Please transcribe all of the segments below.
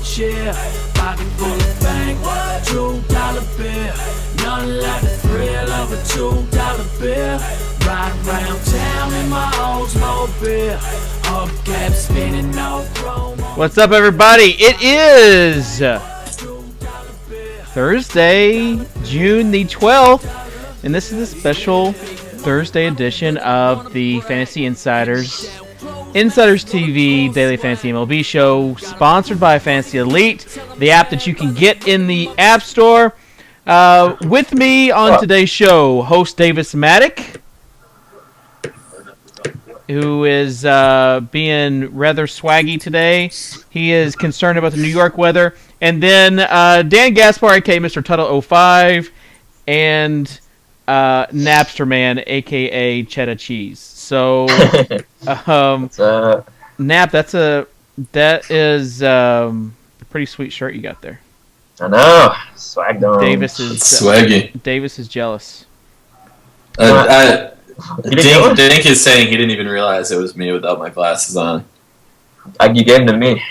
chair, pocket full of bank, $2 bill. Nothing like the thrill of a $2 bill. Ride around town in my Oldsmobile. Hubcap spinning no promo. What's up, everybody? It is Thursday, June the 12th, and this is the special Thursday edition of the Fantasy InsidersTV Daily Fantasy MLB show, sponsored by FantasyElite, the app that you can get in the App Store. With me on today's show, host Davis Maddock, who is being rather swaggy today. He is concerned about the New York weather. And then Dan Gaspar, a.k.a. Mr. Tuttle05, and Napster Man, a.k.a. Cheddar Cheese. So, Nap, that is a pretty sweet shirt you got there. I know, swagged on. Davis is swaggy. Davis is jealous. Dink is saying he didn't even realize it was me without my glasses on. You gave them to me.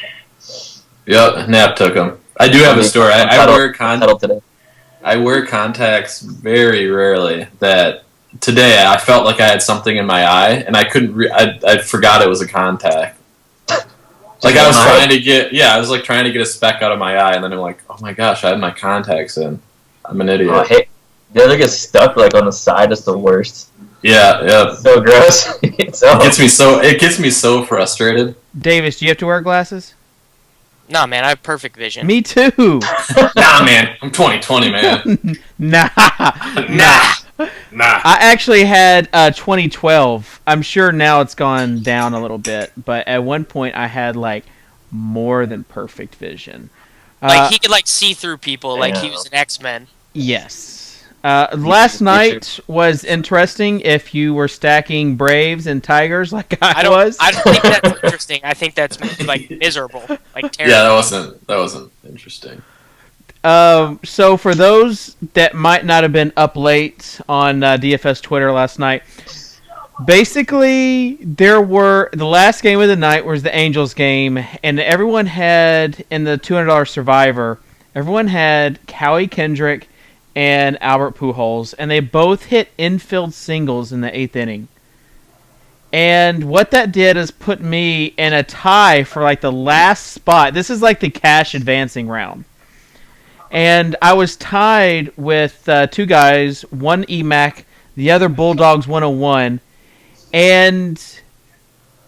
Yep, Nap took them. I do have a story. I wear contacts very rarely. That today I felt like I had something in my eye, and I couldn't. I forgot it was a contact. Like I was trying to get, I was like trying to get a speck out of my eye, and then I'm like, oh my gosh, I had my contacts in. I'm an idiot. Oh, hey, the other gets stuck like on the side. Is the worst. Yeah. So gross. It gets me so frustrated. Davis, do you have to wear glasses? Nah, man, I have perfect vision. Me too. Nah, man, I'm 20/20, man. Nah. I actually had 2012. I'm sure now it's gone down a little bit, but at one point I had like more than perfect vision. Like he could like see through people, like he was an X-Men. Yes. Last night was interesting if you were stacking Braves and Tigers like I was. I don't think that's interesting. I think that's like miserable, like terrible. Yeah, that wasn't interesting. So for those that might not have been up late on DFS Twitter last night, basically the last game of the night was the Angels game, and everyone had in the $200 Survivor, everyone had Howie Kendrick and Albert Pujols, and they both hit infield singles in the 8th inning. And what that did is put me in a tie for like the last spot. This is like the cash advancing round. And I was tied with two guys, one EMAC, the other Bulldogs 101. And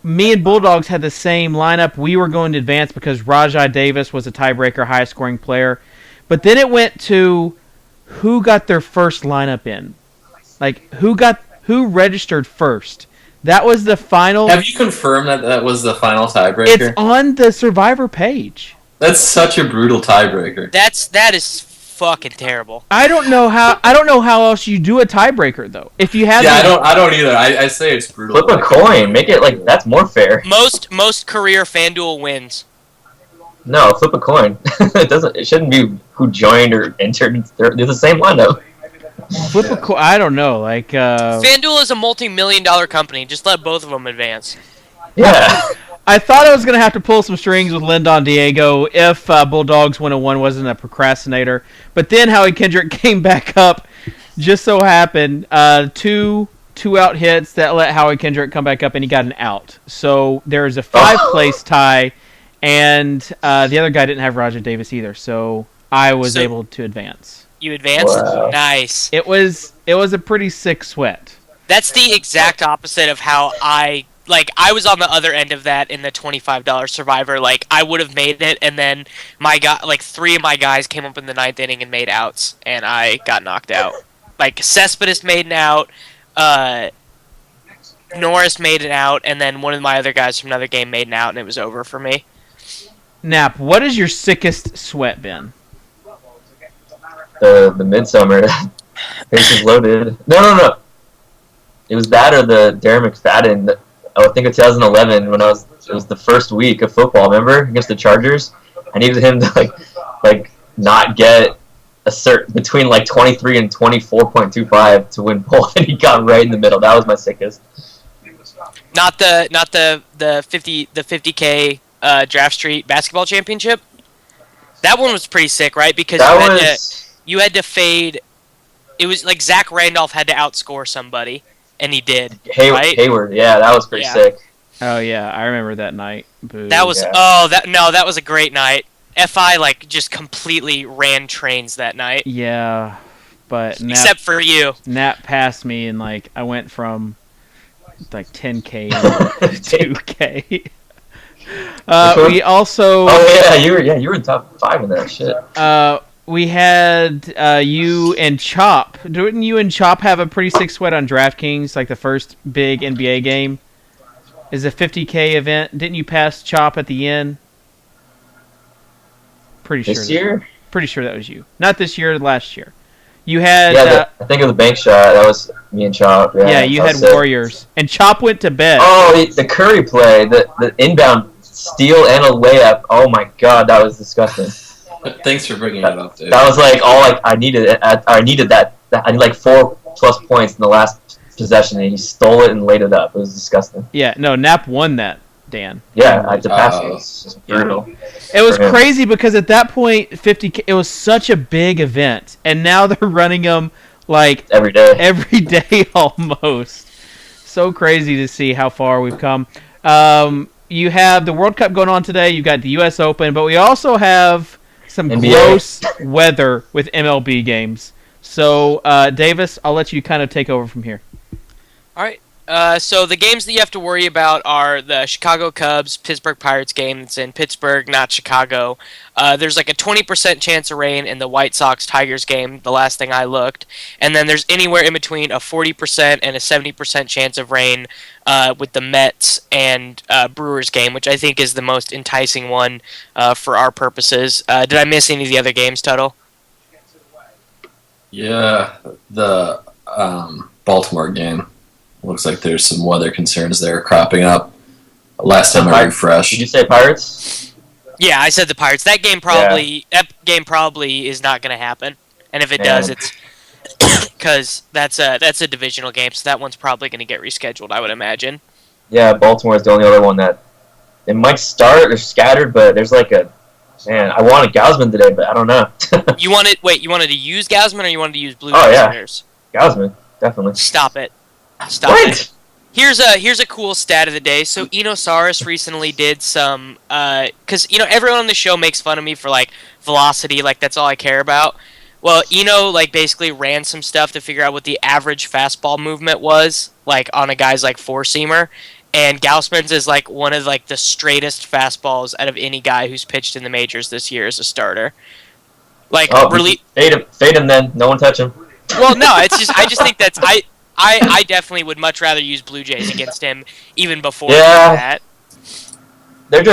me and Bulldogs had the same lineup. We were going to advance because Rajai Davis was a tiebreaker, highest scoring player. But then it went to who got their first lineup in. Like, who registered first. That was the final. Have you confirmed that was the final tiebreaker? It's on the Survivor page. That's such a brutal tiebreaker. That is fucking terrible. I don't know how else you do a tiebreaker though. If you have I don't either. I say it's brutal. Flip a coin, make it like that's more fair. Most career FanDuel wins. No, flip a coin. It shouldn't be who joined or entered. They're the same lineup. Flip a coin. I don't know. Like FanDuel is a multi-million-dollar company. Just let both of them advance. Yeah. I thought I was going to have to pull some strings with Lindon Diego if Bulldogs 101 wasn't a procrastinator. But then Howie Kendrick came back up. Just so happened, two out hits that let Howie Kendrick come back up, and he got an out. So there's a 5-place tie, and the other guy didn't have Roger Davis either. So I was able to advance. You advanced? Wow. Nice. It was a pretty sick sweat. That's the exact opposite of how I was on the other end of that in the $25 Survivor. Like, I would have made it, and then three of my guys came up in the 9th inning and made outs, and I got knocked out. Like, Cespedes made an out, Norris made an out, and then one of my other guys from another game made an out, and it was over for me. Nap, what is your sickest sweat been? The Midsummer. Bases loaded. No. It was that or the Darren McFadden. I think of 2011 when it was the first week of football, remember, against the Chargers. I needed him to like not get a between like 23 and 24.25 to win both, and he got right in the middle. That was my sickest. Not the 50K Draft Street basketball championship. That one was pretty sick, right? Because you had to fade. It was like Zach Randolph had to outscore somebody, and he did. Right? Hayward, yeah, that was pretty sick. Oh yeah, I remember that night. Boo. That was that was a great night. FI like just completely ran trains that night. Yeah, but except for you, Nap passed me, and like I went from like 10K to 2K. We also. Oh yeah, you were in top 5 in that shit. We had you and Chop. Didn't you and Chop have a pretty sick sweat on DraftKings, like the first big NBA game? Is a 50K event. Didn't you pass Chop at the end? Pretty sure. This year? Pretty sure that was you. Not this year, last year. You had. I think of the bank shot. That was me and Chop. Yeah, you had sick. Warriors, and Chop went to bed. Oh, the Curry play, the inbound steal and a layup. Oh my god, that was disgusting. Thanks for bringing that up, dude. That was like all I needed. I needed that. I need like 4+ points in the last possession, and he stole it and laid it up. It was disgusting. Yeah, no, Nap won that, Dan. Yeah, I had to pass it. It was just brutal. It was crazy because at that point, 50K, it was such a big event, and now they're running them like every day. Every day almost. So crazy to see how far we've come. You have the World Cup going on today. You've got the U.S. Open, but we also have some NBA. Gross weather with MLB games. So, Davis, I'll let you kind of take over from here. All right. So the games that you have to worry about are the Chicago Cubs, Pittsburgh Pirates game. It's in Pittsburgh, not Chicago. There's like a 20% chance of rain in the White Sox Tigers game, the last thing I looked. And then there's anywhere in between a 40% and a 70% chance of rain with the Mets and Brewers game, which I think is the most enticing one for our purposes. Did I miss any of the other games, Tuttle? Yeah, the Baltimore game. Looks like there's some weather concerns there cropping up. Last time I refreshed. Did you say Pirates? Yeah, I said the Pirates. That game probably is not going to happen. And if it does, it's because that's a divisional game, so that one's probably going to get rescheduled, I would imagine. Yeah, Baltimore is the only other one that it might start or scattered, but there's like a I wanted Gausman today, but I don't know. You wanted to use Gausman or you wanted to use Blue Jays? Gausman, definitely. Stop it. Stop it. Here's a cool stat of the day. So Eno Saris recently did some because everyone on the show makes fun of me for like velocity, like that's all I care about. Well, Eno like basically ran some stuff to figure out what the average fastball movement was like on a guy's like four-seamer, and Gausman's is like one of like the straightest fastballs out of any guy who's pitched in the majors this year as a starter. Like fade him then. No one touch him. Well, no, it's just I just think that's I definitely would much rather use Blue Jays against him even before that. They're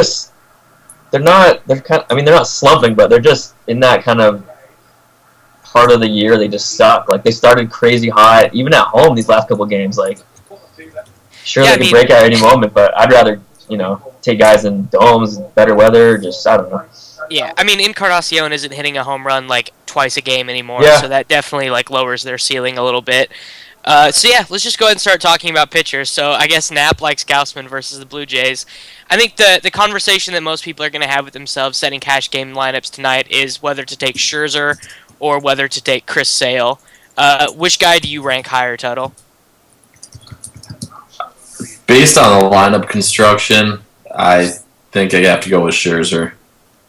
not slumping, but they're just in that kind of part of the year they just suck. Like they started crazy hot, even at home these last couple games. Like sure they can break out any moment, but I'd rather take guys in domes, better weather. Just I don't know. Yeah, I mean Encarnacion isn't hitting a home run like twice a game anymore, so that definitely like lowers their ceiling a little bit. So yeah, let's just go ahead and start talking about pitchers. So I guess Knapp likes Gausman versus the Blue Jays. I think the conversation that most people are going to have with themselves setting cash game lineups tonight is whether to take Scherzer or whether to take Chris Sale. Which guy do you rank higher, Tuttle? Based on the lineup construction, I think I have to go with Scherzer.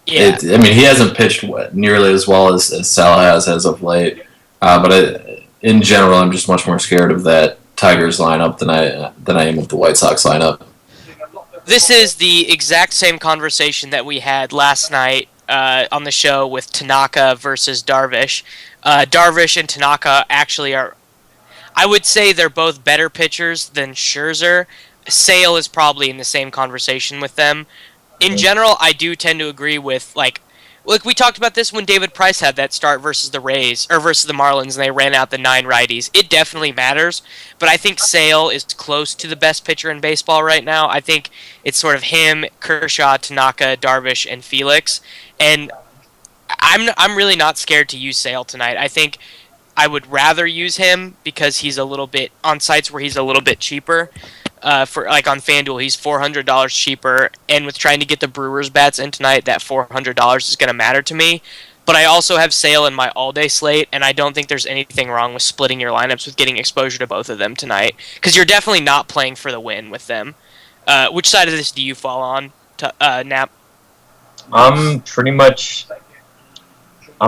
Yeah. He hasn't pitched nearly as well as Sal has as of late, but in general, I'm just much more scared of that Tigers lineup than I am of the White Sox lineup. This is the exact same conversation that we had last night on the show with Tanaka versus Darvish. Darvish and Tanaka actually are, I would say they're both better pitchers than Scherzer. Sale is probably in the same conversation with them. In general, I do tend to agree with, like we talked about this when David Price had that start versus the Rays, or versus the Marlins, and they ran out the 9 righties. It definitely matters, but I think Sale is close to the best pitcher in baseball right now. I think it's sort of him, Kershaw, Tanaka, Darvish, and Felix, and I'm really not scared to use Sale tonight. I think I would rather use him because he's a little bit, on sites where he's a little bit cheaper. For like on FanDuel, he's $400 cheaper, and with trying to get the Brewers bats in tonight, that $400 is going to matter to me. But I also have Sale in my all-day slate, and I don't think there's anything wrong with splitting your lineups with getting exposure to both of them tonight, because you're definitely not playing for the win with them. Which side of this do you fall on, Nap? I'm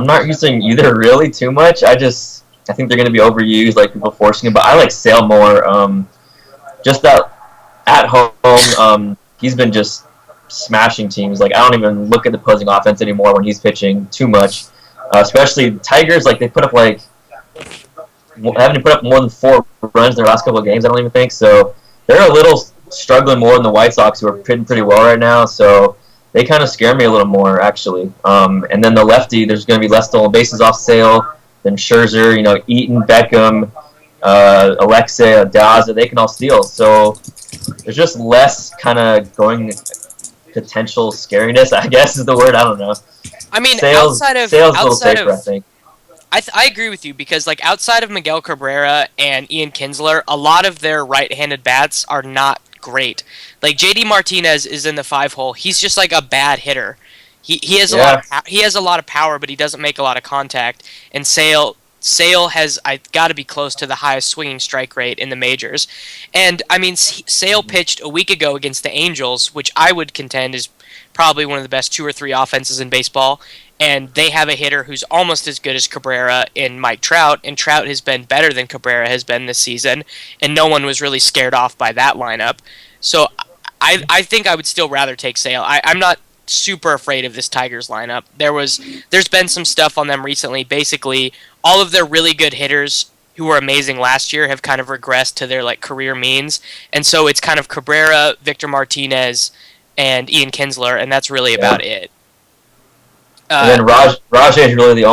not using either really too much. I think they're going to be overused, like people forcing it. But I like Sale more. Just that at home, he's been just smashing teams. Like I don't even look at the opposing offense anymore when he's pitching too much. Especially Tigers, like they put up having to put up more than 4 runs in their last couple of games. I don't even think so. They're a little struggling more than the White Sox, who are pitching pretty well right now. So they kind of scare me a little more actually. And then the lefty, there's going to be less stolen bases off Sale than Scherzer. Eaton, Beckham. Alexei, Daza, they can all steal. So there's just less kind of going potential scariness, I guess is the word. I don't know. I mean, Sale's a little safer, I think. I agree with you, because like outside of Miguel Cabrera and Ian Kinsler, a lot of their right-handed bats are not great. Like JD Martinez is in the 5-hole. He's just like a bad hitter. He has a lot of power, but he doesn't make a lot of contact. And Sale has got to be close to the highest swinging strike rate in the majors. And, I mean, Sale pitched a week ago against the Angels, which I would contend is probably one of the best 2 or 3 offenses in baseball. And they have a hitter who's almost as good as Cabrera in Mike Trout, and Trout has been better than Cabrera has been this season, and no one was really scared off by that lineup. So I think I would still rather take Sale. I'm not super afraid of this Tigers lineup. There's been some stuff on them recently. Basically, all of their really good hitters who were amazing last year have kind of regressed to their like career means, and so it's kind of Cabrera, Victor Martinez, and Ian Kinsler, and that's really about it. And then Rajay is really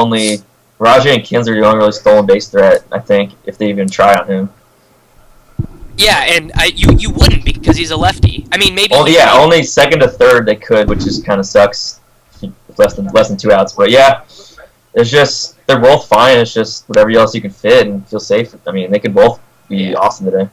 Rajay and Kinsler are the only really stolen base threat, I think, if they even try on him. Yeah, and you wouldn't, because he's a lefty. I mean, maybe. Only second to third they could, which just kind of sucks. Less than 2 outs, but yeah, it's just they're both fine. It's just whatever else you can fit and feel safe. I mean, they could both be awesome today.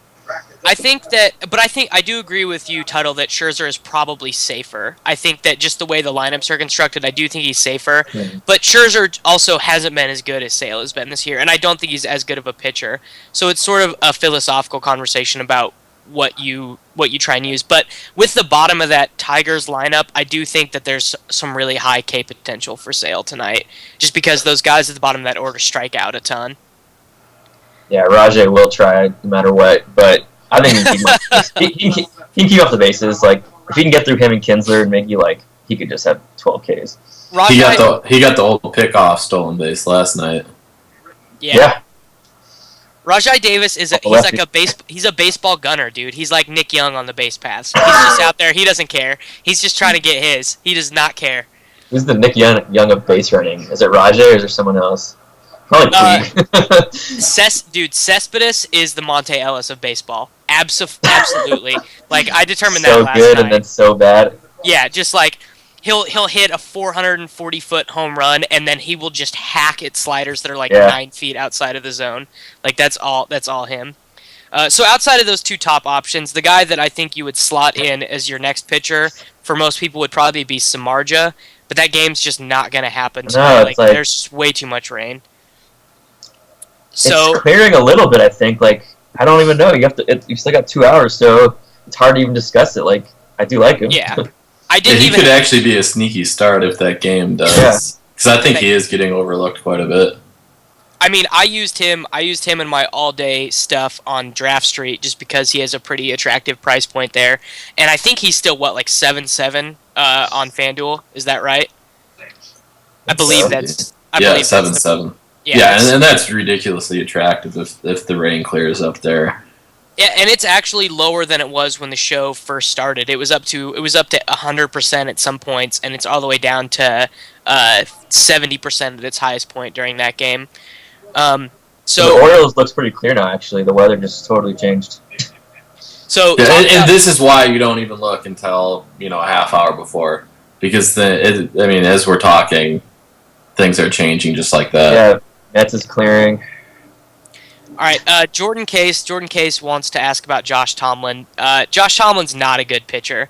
I do agree with you, Tuttle, that Scherzer is probably safer. I think that just the way the lineups are constructed, I do think he's safer. Mm-hmm. But Scherzer also hasn't been as good as Sale has been this year, and I don't think he's as good of a pitcher. So it's sort of a philosophical conversation about what you try and use. But with the bottom of that Tigers lineup, I do think that there's some really high K potential for Sale tonight, just because those guys at the bottom of that order strike out a ton. Yeah, Rajay will try no matter what, but I think he can keep up the bases. Like if he can get through him and Kinsler and Miggy, like he could just have 12 Ks. He got the old pickoff stolen base last night. Yeah. Rajai Davis he's a baseball gunner, dude. He's like Nick Young on the base paths. He's just out there. He doesn't care. He's just trying to get his. He does not care. Who's the Nick Young of base running? Is it Rajay or is there someone else? Probably Cespedes is the Monte Ellis of baseball. Absolutely. Like I determined that last night. So good and then so bad. Yeah, just like he'll hit a 440-foot home run, and then he will just hack at sliders that are like 9 feet outside of the zone. Like that's all him. So outside of those 2 top options, the guy that I think you would slot in as your next pitcher for most people would probably be Samardzija, but that game's just not going to happen tonight. Like there's just way too much rain. So it's clearing a little bit, I think. Like I don't even know. You still got 2 hours, so it's hard to even discuss it. Like I do like him. Yeah, he could actually be a sneaky start if that game does. Because I think he is getting overlooked quite a bit. I mean, I used him in my all-day stuff on Draft Street just because he has a pretty attractive price point there, and I think he's still like 7-7 on FanDuel. Is that right? I believe that's 7-7. Yeah, and that's ridiculously attractive if the rain clears up there. Yeah, and it's actually lower than it was when the show first started. It was up to 100% at some points, and it's all the way down to 70% at its highest point during that game. So the Orioles looks pretty clear now. Actually, the weather just totally changed. So and this is why you don't even look until a half hour before, because as we're talking, things are changing just like that. Yeah. Mets is clearing. All right, Jordan Case. Jordan Case wants to ask about Josh Tomlin. Josh Tomlin's not a good pitcher.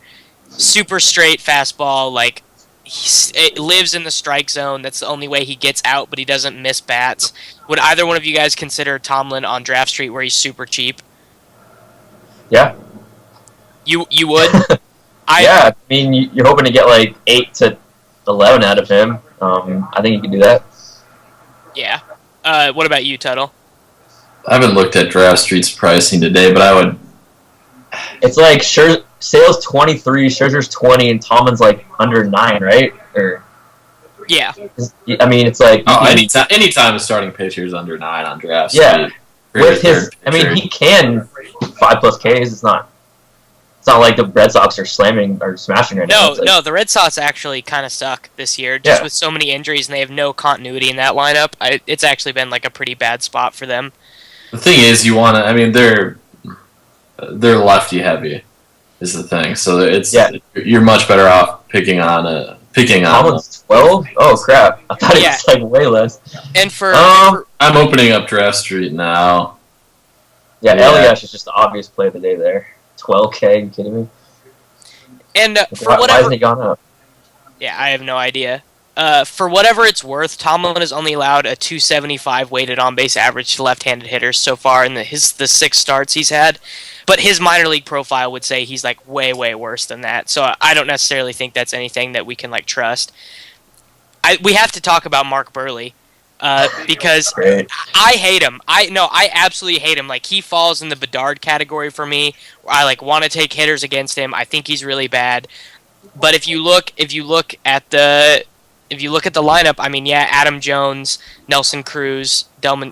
Super straight fastball. Like it lives in the strike zone. That's the only way he gets out, but he doesn't miss bats. Would either one of you guys consider Tomlin on Draft Street where he's super cheap? Yeah. You would? Yeah. I mean, you're hoping to get like 8 to 11 out of him. I think you can do that. Yeah. What about you, Tuttle? I haven't looked at Draft Street's pricing today, but I would. It's like Sale's 23, Scherzer's 20, and Tomlin's like under 9, right? Or yeah. I mean, it's like anytime a starting pitcher is under 9 on Draft yeah. Street. With his, I mean, he can 5+ Ks. It's not like the Red Sox are slamming or smashing right now. No, the Red Sox actually kind of suck this year, just with so many injuries, and they have no continuity in that lineup. It's actually been like a pretty bad spot for them. The thing is, you want to. I mean, they're lefty heavy, is the thing. So you're much better off picking on. Tomlin's 12? Oh crap! I thought it was like way less. And for I'm opening up Draft Street now. Yeah, Elias is just the obvious play of the day there. 12K, are you kidding me? And why hasn't he gone up? Yeah, I have no idea. For whatever it's worth, Tomlin has only allowed a 275 weighted on-base average to left-handed hitters so far in the 6 starts he's had. But his minor league profile would say he's like way, way worse than that. So I don't necessarily think that's anything that we can like trust. We have to talk about Mark Burley because I hate him. I absolutely hate him. Like he falls in the Bedard category for me. I like want to take hitters against him. I think he's really bad. But if you look at the lineup, I mean, yeah, Adam Jones, Nelson Cruz, Delman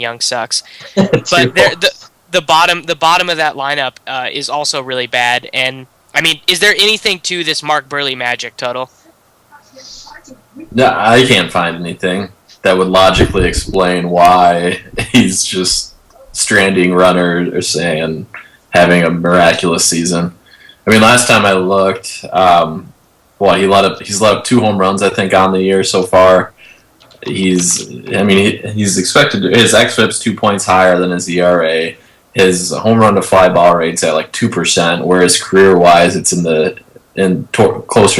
Young sucks. But the bottom of that lineup is also really bad. And I mean, is there anything to this Mark Burley magic, Tuttle? No, I can't find anything that would logically explain why he's just stranding runners and having a miraculous season. I mean, last time I looked, he's let up 2 home runs, I think, on the year so far. He's expected his xFIP's 2 points higher than his ERA. His home run to fly ball rate's at like 2%, whereas career wise it's closer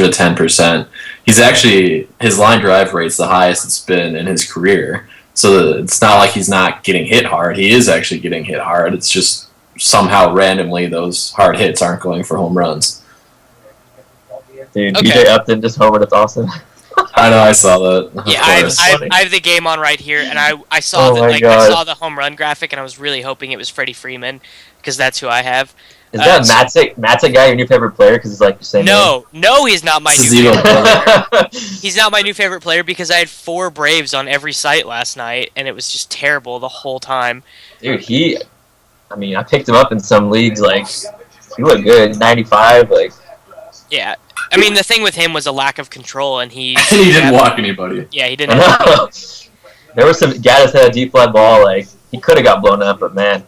to 10%. He's actually his line drive rate's the highest it's been in his career. So it's not like he's not getting hit hard. He is actually getting hit hard. It's just somehow randomly those hard hits aren't going for home runs. Dude, okay. BJ Upton just homered. It's awesome. I know, I saw that. Yeah, I have the game on right here, and I saw I saw the home run graphic, and I was really hoping it was Freddie Freeman because that's who I have. Is that Matzik guy your new favorite player? Because he's like the same. No, he's not my new favorite player. He's not my new favorite player because I had 4 Braves on every site last night, and it was just terrible the whole time. Dude, I picked him up in some leagues. Like, he looked good, 95. Like, yeah. I mean, the thing with him was a lack of control, and he didn't walk anybody. Yeah, he didn't. There was some guy that had a deep fly ball. Like, he could have got blown up, but man,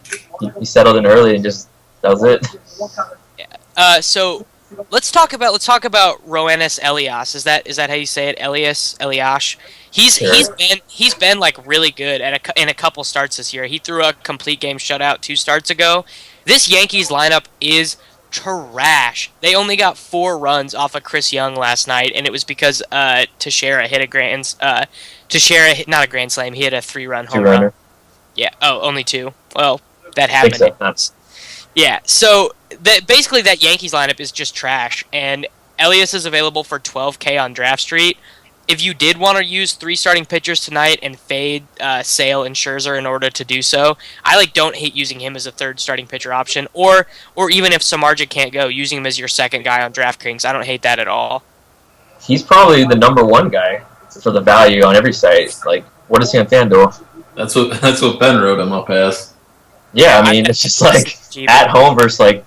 he settled in early and just that was it. Yeah. So let's talk about Roenis Elias. Is that how you say it? Elias. He's been like really good in a couple starts this year. He threw a complete game shutout 2 starts ago. This Yankees lineup is trash. They only got 4 runs off of Chris Young last night, and it was because Teixeira hit not a grand slam. He hit a 3-run home run. Yeah. Oh, only 2. Well, that happened. So. Yeah. So basically, that Yankees lineup is just trash, and Elias is available for $12K on Draft Street. If you did want to use 3 starting pitchers tonight and fade Sale and Scherzer in order to do so, I don't hate using him as a 3rd starting pitcher option, or even if Samardzija can't go, using him as your 2nd guy on DraftKings. I don't hate that at all. He's probably the number 1 guy for the value on every site. Like, what is he on FanDuel? That's what Ben wrote him up as. Yeah, I mean, it's just like at home versus like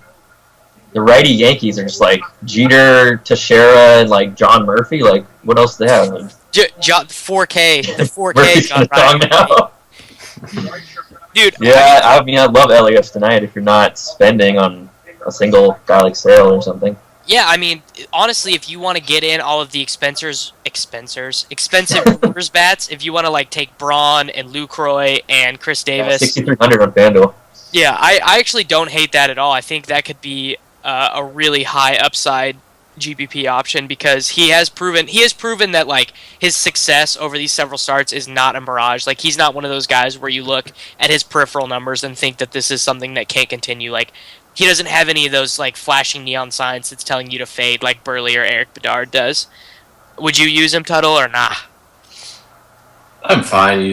the righty Yankees are just like Jeter, Teixeira, and like John Murphy. Like, what else do they have? 4K, the 4K John Murphy. Dude. Yeah, I love Elias tonight if you're not spending on a single guy like Sale or something. Yeah, I mean, honestly, if you want to get in all of the expensive relievers bats, if you want to like take Braun and Lucroy and Chris Davis, 6,300 on FanDuel. yeah, I actually don't hate that at all. I think that could be a really high upside GPP option because he has proven that like his success over these several starts is not a mirage. Like he's not one of those guys where you look at his peripheral numbers and think that this is something that can't continue. Like he doesn't have any of those like flashing neon signs that's telling you to fade like Burley or Eric Bedard does. Would you use him, Tuttle, or nah? I'm fine.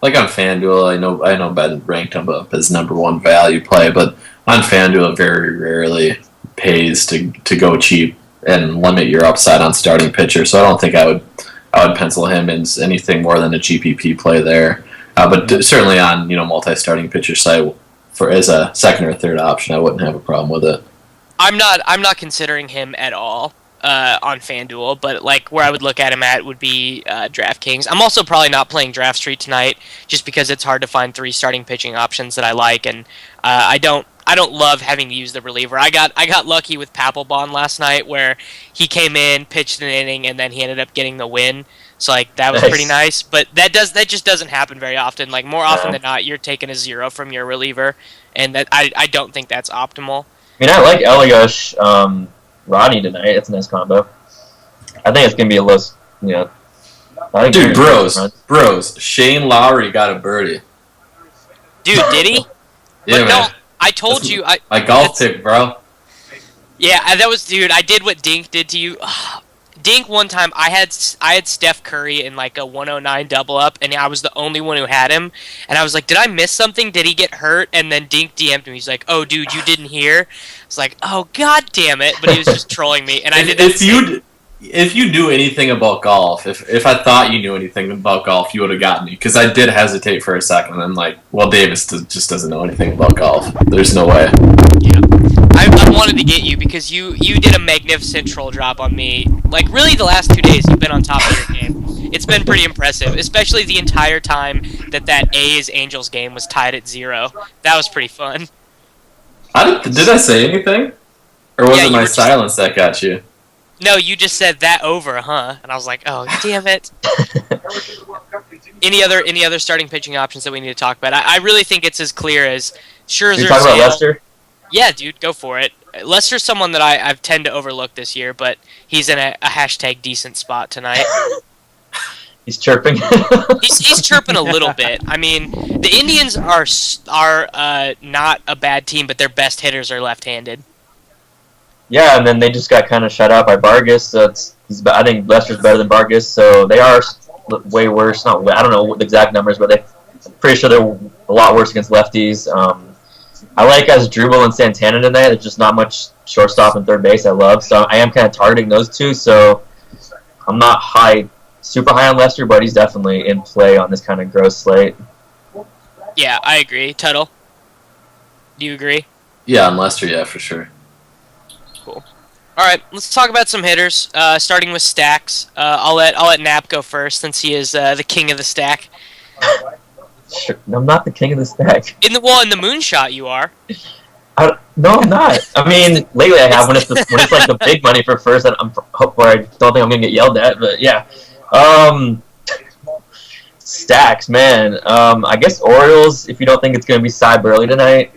Like on FanDuel, I know Ben ranked him up as #1 value play, but on FanDuel it very rarely pays to go cheap and limit your upside on starting pitcher. So I don't think I would pencil him as anything more than a GPP play there. But certainly on multi-starting pitcher site for as a second or third option, I wouldn't have a problem with it. I'm not considering him at all on FanDuel, but like where I would look at him at would be DraftKings. I'm also probably not playing Draft Street tonight just because it's hard to find 3 starting pitching options that I like, and I don't love having to use the reliever. I got lucky with Papelbon last night where he came in, pitched an inning, and then he ended up getting the win. So like that was pretty nice, but that just doesn't happen very often. Like more often than not, you're taking a 0 from your reliever, and that I don't think that's optimal. I mean, I like Elias, Rodney tonight. It's a nice combo. I think it's gonna be a low, Dude, bros. Shane Lowry got a birdie. Dude, did he? Yeah, but man. No, I told you. My golf pick, bro. Yeah, that was, dude. I did what Dink did to you. Dink one time, I had Steph Curry in like a 109 double up, and I was the only one who had him. And I was like, did I miss something? Did he get hurt? And then Dink DM'd me. He's like, oh, dude, you didn't hear? I was like, oh, god damn it. But he was just trolling me. And I did that. If you knew anything about golf, if I thought you knew anything about golf, you would have gotten me. Because I did hesitate for a second. I'm like, well, Davis just doesn't know anything about golf. There's no way. Yeah. I wanted to get you because you did a magnificent troll drop on me. Like, really, the last 2 days, you've been on top of your game. It's been pretty impressive, especially the entire time that A's-Angels game was tied at 0. That was pretty fun. Did I say anything? Or was it my silence that got you? No, you just said that over, huh? And I was like, oh, damn it. Any other starting pitching options that we need to talk about? I really think it's as clear as Scherzer. You talk about Lester? Yeah, dude, go for it. Lester's someone that I've tend to overlook this year, but he's in a hashtag decent spot tonight. He's chirping. he's chirping a little bit. I mean, the Indians are not a bad team, but their best hitters are left-handed. Yeah, and then they just got kind of shut out by Vargas. So I think Lester's better than Vargas, so they are way worse. I don't know the exact numbers, but I'm pretty sure they're a lot worse against lefties. I like Asdrubal and Santana tonight. There's just not much shortstop and third base I love, so I am kind of targeting those two. So I'm not super high on Lester, but he's definitely in play on this kind of gross slate. Yeah, I agree. Tuttle, do you agree? Yeah, on Lester, yeah, for sure. Cool. All right, let's talk about some hitters. Starting with stacks. I'll let Nap go first since he is the king of the stack. Sure. I'm not the king of the stack. In the moonshot, you are. No, I'm not. I mean, lately I have when it's like the big money for first. Where I don't think I'm gonna get yelled at, but yeah. Stacks, man. I guess Orioles. If you don't think it's gonna be Cy Burley tonight,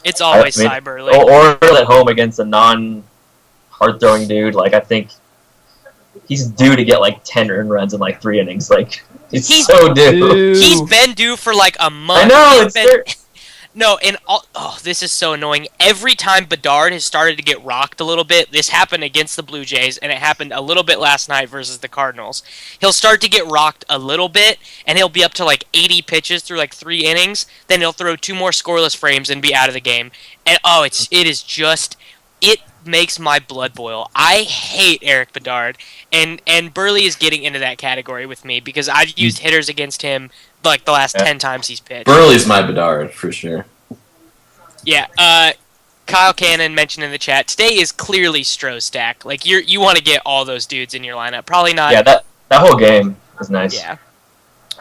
it's always Cy Burley. Orioles at home against a non-hard throwing dude. Like I think he's due to get like 10 earned runs in like 3 innings. Like. He's so due. He's been due for like a month. I know. No, and this is so annoying. Every time Bedard has started to get rocked a little bit, this happened against the Blue Jays, and it happened a little bit last night versus the Cardinals. He'll start to get rocked a little bit, and he'll be up to like 80 pitches through like 3 innings. Then he'll throw 2 more scoreless frames and be out of the game. And it makes my blood boil. I hate Eric Bedard, and Burley is getting into that category with me because I've used hitters against him like the last 10 times he's pitched. Burley's my Bedard for sure. Yeah. Kyle Cannon mentioned in the chat today is clearly Stroh's stack. Like you want to get all those dudes in your lineup. Probably not. Yeah, that whole game is nice. Yeah.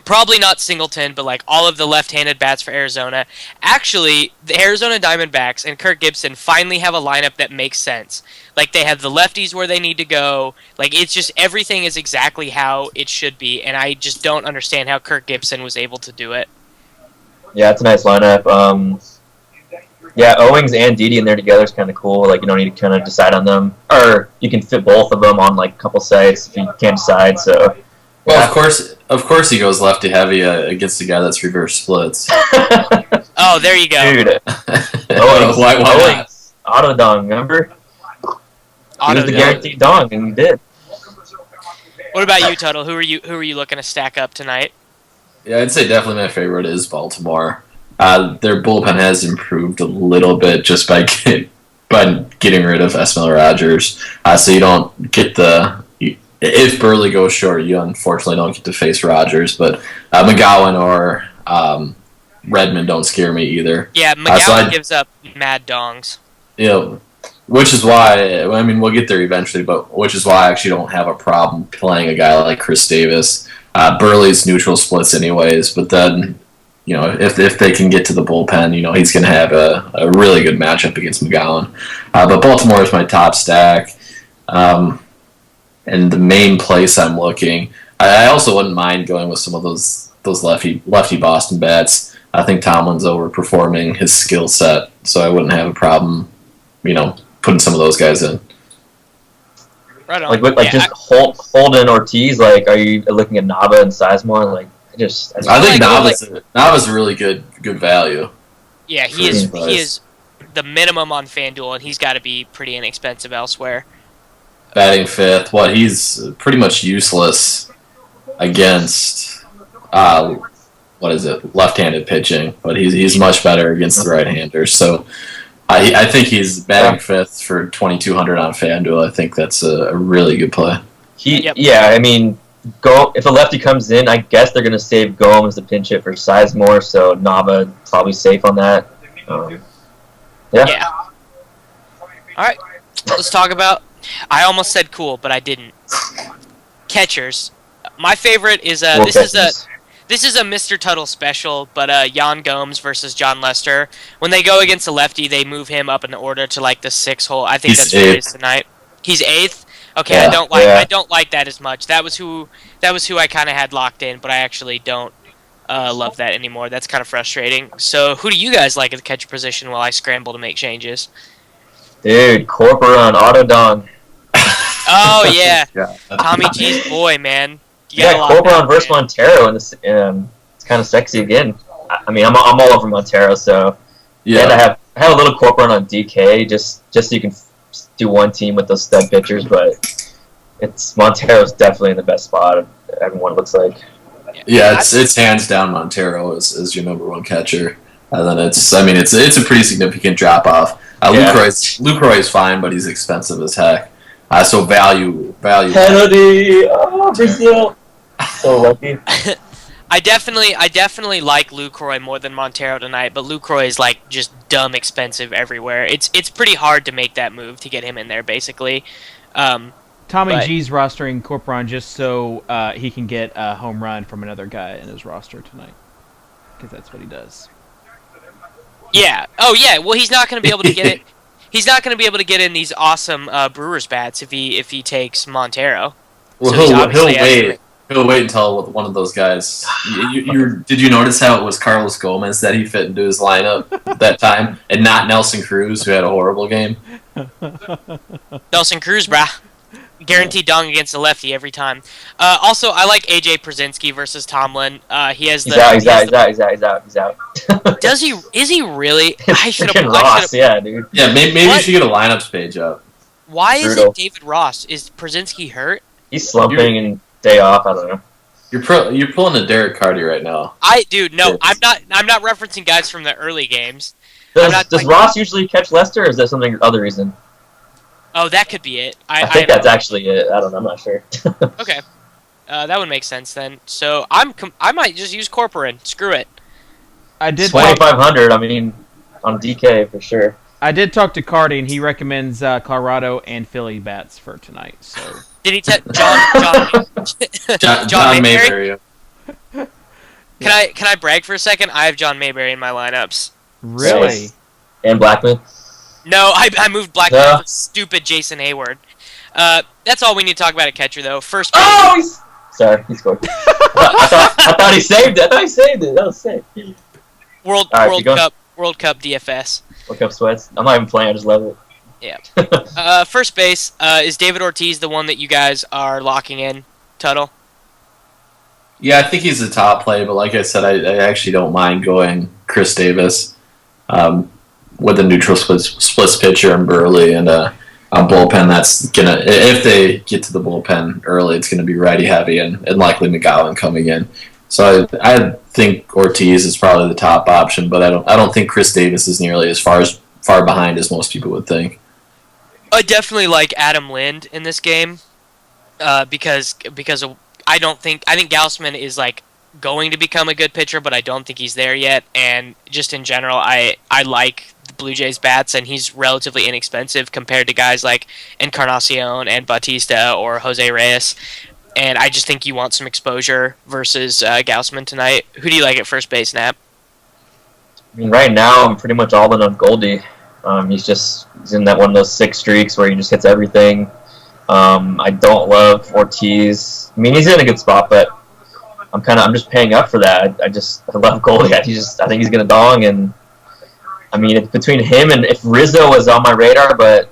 Probably not Singleton, but like all of the left-handed bats for Arizona. Actually, the Arizona Diamondbacks and Kirk Gibson finally have a lineup that makes sense. Like they have the lefties where they need to go. Like it's just everything is exactly how it should be, and I just don't understand how Kirk Gibson was able to do it. Yeah, it's a nice lineup. Yeah, Owings and Didi in there together is kind of cool. Like you don't need to kind of decide on them, or you can fit both of them on like a couple sites if you can't decide. So. Well, of course, he goes lefty heavy against a guy that's reverse splits. Oh, there you go, dude. Why Owings, auto dong, remember? He was the guaranteed dong, and he did. What about you, Tuttle? Who are you looking to stack up tonight? Yeah, I'd say definitely my favorite is Baltimore. Their bullpen has improved a little bit just by getting rid of Esmel Rogers, so you don't get the. If Burley goes short, you unfortunately don't get to face Rogers, but McGowan or Redmond don't scare me either. Yeah, McGowan gives up mad dongs. Yeah, which is why, I mean, we'll get there eventually, but which is why I actually don't have a problem playing a guy like Chris Davis. Burley's neutral splits anyways, but then, you know, if they can get to the bullpen, you know, he's going to have a really good matchup against McGowan. But Baltimore is my top stack. And the main place I'm looking, I also wouldn't mind going with some of those lefty Boston bats. I think Tomlin's overperforming his skill set, so I wouldn't have a problem, you know, putting some of those guys in. Right on. Just Holden Ortiz. Like, are you looking at Nava and Sizemore? Like, I think Nava's a really good value. Yeah, he is the minimum on FanDuel, and he's got to be pretty inexpensive elsewhere. Batting fifth. He's pretty much useless against left-handed pitching, but he's much better against the right-handers. So I think he's batting fifth for 2,200 on FanDuel. I think that's a really good play. Yeah, I mean, if a lefty comes in, I guess they're going to save Gomes as the pinch hit for Sizemore, so Nava probably safe on that. Yeah. All right, let's talk about. I almost said cool, but I didn't. Catchers. My favorite is this is a Mr. Tuttle special, but Jan Gomes versus John Lester. When they go against a lefty, they move him up in the order to like the 6th hole. I think that's what it is tonight. He's 8th. Okay, yeah, I don't like that as much. That was who I kind of had locked in, but I actually don't love that anymore. That's kind of frustrating. So, who do you guys like at the catcher position while I scramble to make changes? Dude, Corcoran, auto dong. Oh yeah, Tommy G's boy, man. Corcoran versus Montero, and it's kind of sexy again. I mean, I'm all over Montero, so yeah. And I have a little Corcoran on DK just so you can do one team with those stud pitchers, but Montero's definitely in the best spot. Everyone looks like. Yeah, it's hands down Montero is your number one catcher, and then it's a pretty significant drop off. Lucroy is fine, but he's expensive as heck. So value. Penalty. Oh, Brazil. So lucky. I definitely like Lucroy more than Montero tonight, but Lucroy is like just dumb expensive everywhere. It's pretty hard to make that move to get him in there, basically. Tommy G's rostering Corcoran just so he can get a home run from another guy in his roster tonight, because that's what he does. Yeah. Oh, yeah. Well, he's not going to be able to get it. He's not going to be able to get in these awesome Brewers bats if he takes Montero. Well, he'll wait until one of those guys. Did you notice how it was Carlos Gomez that he fit into his lineup that time, and not Nelson Cruz, who had a horrible game? Nelson Cruz, brah. Guaranteed dong against the lefty every time. Also, I like AJ Przinsky versus Tomlin. He has the. He's out. Does he? Is he really? I should have. Yeah, dude. Yeah, maybe you should get a lineups page up. Why is it David Ross? Is Przinsky hurt? He's slumping and day off. I don't know. You're pulling a Derek Carty right now. I'm not referencing guys from the early games. Does Ross usually catch Lester, or is there something other reason? Oh, that could be it. I think that's actually it. I don't know. I'm not sure. Okay. That would make sense then. So I might just use Corcoran. Screw it. I did 2,500. I mean, on DK for sure. I did talk to Cardi, and he recommends Colorado and Philly bats for tonight. So did he John John Mayberry? Can I brag for a second? I have John Mayberry in my lineups. Really? And Blackman? No, I moved Blackman for stupid Jason Hayward. That's all we need to talk about at catcher, though. First base. Oh! Sorry, he scored. I thought he saved it. That was sick. World Cup DFS. World Cup sweats. I'm not even playing. I just love it. Yeah. First base, is David Ortiz the one that you guys are locking in, Tuttle? Yeah, I think he's the top play, but like I said, I actually don't mind going Chris Davis with a neutral splits pitcher and Burley and a bullpen that's gonna, if they get to the bullpen early, it's gonna be righty heavy and likely McGowan coming in. So I think Ortiz is probably the top option, but I don't think Chris Davis is nearly as far behind as most people would think. I definitely like Adam Lind in this game because I think Gaussman is like going to become a good pitcher, but I don't think he's there yet. And just in general, I like the Blue Jays bats, and he's relatively inexpensive compared to guys like Encarnacion and Bautista or Jose Reyes. And I just think you want some exposure versus Gaussman tonight. Who do you like at first base, Nap? I mean, right now I'm pretty much all in on Goldie. He's in that one of those 6 streaks where he just hits everything. I don't love Ortiz. I mean, he's in a good spot, but I'm just paying up for that. I love Goldie. I think he's gonna dong, and I mean, it's between him and if Rizzo was on my radar, but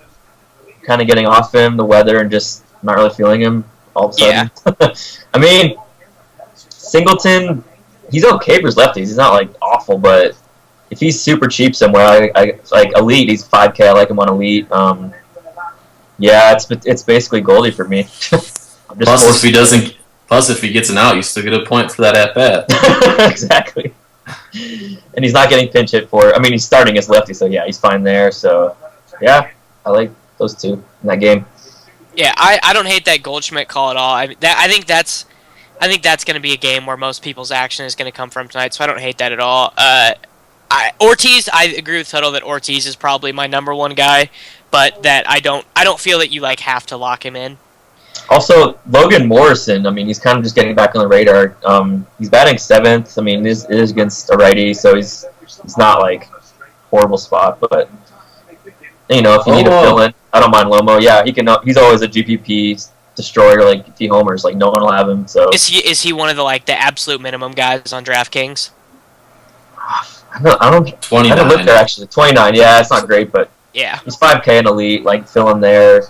kind of getting off him, the weather, and just not really feeling him all of a sudden. Yeah. I mean, Singleton, he's okay for his lefties. He's not like awful, but if he's super cheap somewhere, I like Elite. He's 5K. I like him on Elite. Yeah, it's basically Goldie for me. Plus, if he gets an out, you still get a point for that at bat. Exactly. And he's not getting pinch hit for. I mean, he's starting as lefty, so yeah, he's fine there. So yeah, I like those two in that game. Yeah, I don't hate that Goldschmidt call at all. I think that's going to be a game where most people's action is going to come from tonight, so I don't hate that at all. Ortiz, I agree with Tuttle that Ortiz is probably my number one guy, but that I don't feel that you like have to lock him in. Also, Logan Morrison, I mean, he's kind of just getting back on the radar. He's batting 7th. I mean, it is against a righty, so he's not like horrible spot, but you know, if you need to fill in, I don't mind Lomo. Yeah, he can. He's always a GPP destroyer. Like if he homers, like no one will have him. So is he one of the absolute minimum guys on DraftKings? I don't 29. I haven't looked there actually. 29. Yeah, it's not great, but yeah, he's 5K in Elite. Like fill in there.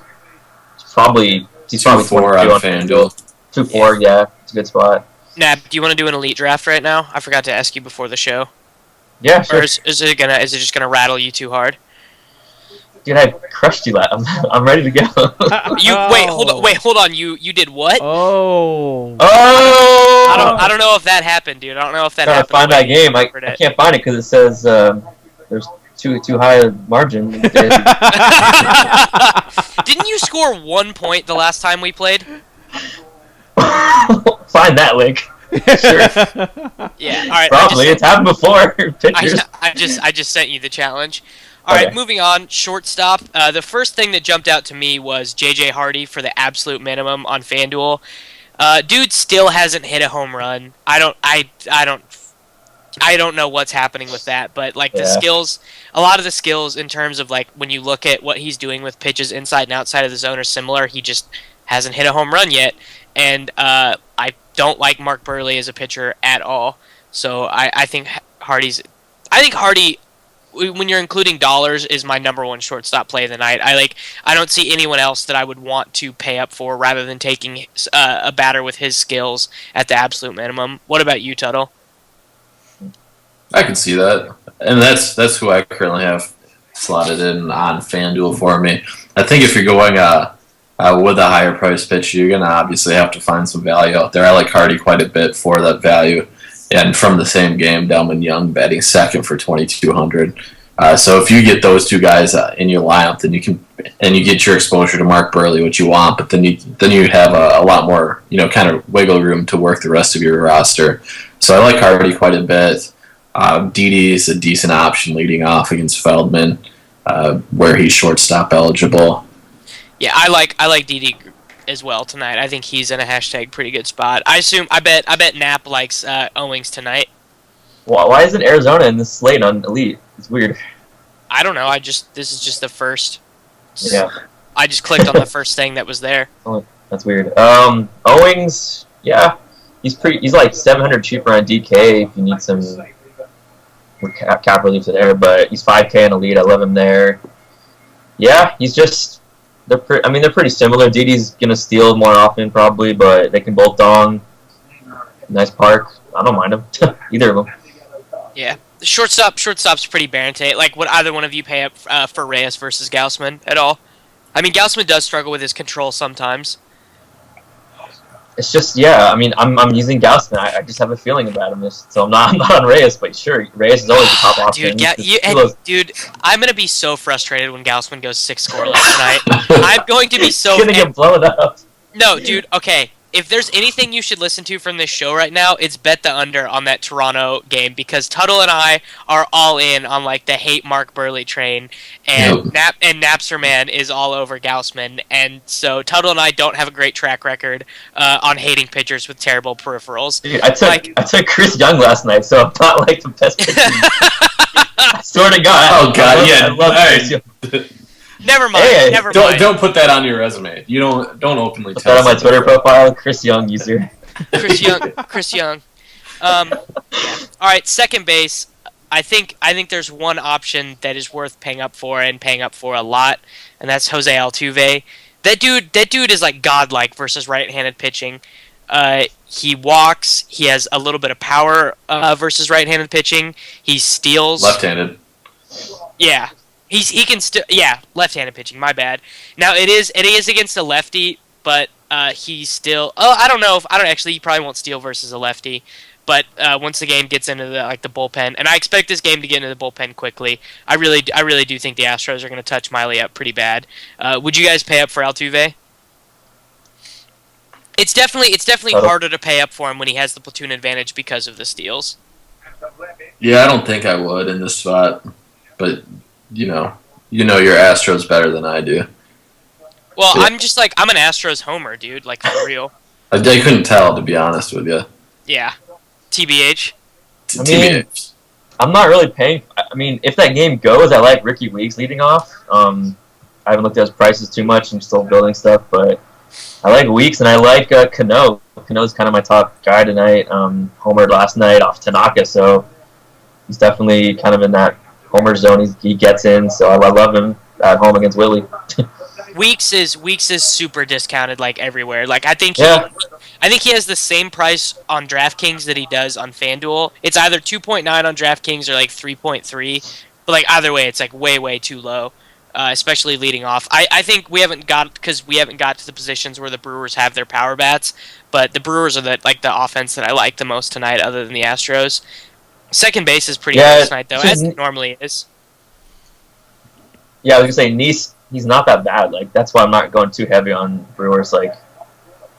He's probably 4 on FanDuel. 2-4. Yeah, it's a good spot. Nap, do you want to do an Elite draft right now? I forgot to ask you before the show. Yeah, sure. Or is it just gonna rattle you too hard? Dude, I crushed you. I'm ready to go. Hold on. You did what? Oh. I don't know if that happened, dude. I don't know if that happened. Trying to find that game. I can't find it because it says there's too high a margin. Didn't you score 1 point the last time we played? Find that link. Sure. Yeah. All right. Probably it's happened before. I just sent you the challenge. All right, moving on. Shortstop. The first thing that jumped out to me was J.J. Hardy for the absolute minimum on FanDuel. Dude still hasn't hit a home run. I don't know what's happening with that, but the skills, a lot of the skills in terms of when you look at what he's doing with pitches inside and outside of the zone are similar. He just hasn't hit a home run yet, and I don't like Mark Burley as a pitcher at all. So I think Hardy, when you're including dollars, is my number one shortstop play of the night. I don't see anyone else that I would want to pay up for rather than taking a batter with his skills at the absolute minimum. What about you, Tuttle? I can see that, and that's who I currently have slotted in on FanDuel for me. I think if you're going with a higher price pitch, you're gonna obviously have to find some value out there. I like Hardy quite a bit for that value. And from the same game, Delman Young batting second for 2,200. So if you get those two guys in your lineup, then you get your exposure to Mark Burley, what you want. But then you have a lot more, kind of wiggle room to work the rest of your roster. So I like Hardy quite a bit. Didi is a decent option leading off against Feldman, where he's shortstop eligible. Yeah, I like Didi as well tonight. I think he's in a hashtag pretty good spot. I bet Nap likes Owings tonight. Why isn't Arizona in this slate on Elite? It's weird. I don't know. This is just the first. Yeah. I just clicked on the first thing that was there. Oh, that's weird. Owings, yeah, he's like 700 cheaper on DK if you need some cap relief there, but he's 5K in Elite. I love him there. Yeah, he's just they're pretty similar. Didi's gonna steal more often probably, but they can both dong. Nice park. I don't mind him. Either of them. Yeah. Shortstop's pretty barren today. Like, would either one of you pay up for Reyes versus Gaussman at all? I mean, Gaussman does struggle with his control sometimes. It's just, yeah, I mean, I'm using Gaussman. I just have a feeling about him. So I'm not on Reyes, but sure, Reyes is always the top option. Dude, I'm going to be so frustrated when Gaussman goes 6 scoreless tonight. I'm going to be so... He's going to get blown up. No, dude, okay. If there's anything you should listen to from this show right now, it's bet the under on that Toronto game, because Tuttle and I are all in on like the hate Mark Burley train, and Napster Man is all over Gaussman, and so Tuttle and I don't have a great track record on hating pitchers with terrible peripherals. Dude, I took Chris Young last night, so I'm not like the best pitcher. I swear to God. Oh God, I love Chris Young. Never mind. Hey, never mind. Don't put that on your resume. You don't openly put that on my Twitter profile. Chris Young user. Chris Young. Yeah. All right, second base. I think there's one option that is worth paying up for, and paying up for a lot, and that's Jose Altuve. That dude is like godlike versus right-handed pitching. He walks. He has a little bit of power versus right-handed pitching. He steals. Left-handed. Yeah. He can still left-handed pitching. My bad. Now it is against a lefty, but he's still. Oh, I don't know if actually. He probably won't steal versus a lefty, but once the game gets into the bullpen, and I expect this game to get into the bullpen quickly. I really do think the Astros are going to touch Miley up pretty bad. Would you guys pay up for Altuve? It's definitely harder to pay up for him when he has the platoon advantage because of the steals. Yeah, I don't think I would in this spot, but. You know your Astros better than I do. Well, yeah. I'm an Astros homer, dude. Like, for real. I couldn't tell, to be honest with you. Yeah. TBH. TBH. I'm not really paying. I mean, if that game goes, I like Ricky Weeks leading off. I haven't looked at his prices too much. I'm still building stuff, but I like Weeks, and I like Cano. Cano's kind of my top guy tonight. Homered last night off Tanaka, so he's definitely kind of in that homer zone. He gets in, so I love him at home against Willie. Weeks is super discounted like everywhere. Like I think he has the same price on DraftKings that he does on FanDuel. It's either 2.9 on DraftKings or like 3.3. But like either way, it's like way too low, especially leading off. I think we haven't got to the positions where the Brewers have their power bats, but the Brewers are the offense that I like the most tonight, other than the Astros. Second base is pretty good tonight, though, as it normally is. Yeah, I was going to say, he's not that bad. Like, that's why I'm not going too heavy on Brewers. Like,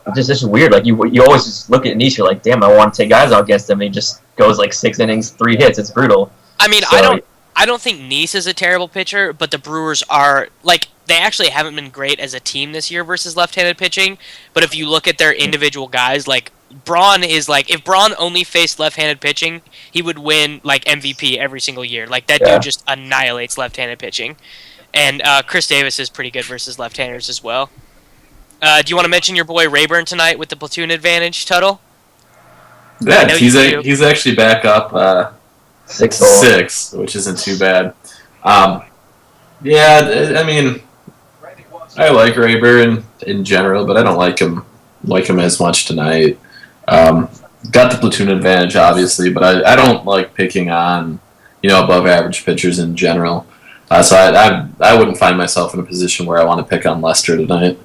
it's just weird. Like, you always just look at Nice, you're like, damn, I want to take guys out against him, and he just goes, like, 6 innings, 3 hits. It's brutal. I mean, so, I don't think Nice is a terrible pitcher, but the Brewers are, like, they actually haven't been great as a team this year versus left-handed pitching, but if you look at their individual guys, like, Braun is like, if Braun only faced left-handed pitching, he would win like MVP every single year. Like that dude just annihilates left-handed pitching. And Chris Davis is pretty good versus left-handers as well. Do you want to mention your boy Rayburn tonight with the platoon advantage, Tuttle? Yeah, he's actually back up 6, which isn't too bad. Yeah, I mean, I like Rayburn in general, but I don't like him as much tonight. Got the platoon advantage, obviously, but I don't like picking on, above average pitchers in general. So I wouldn't find myself in a position where I want to pick on Lester tonight.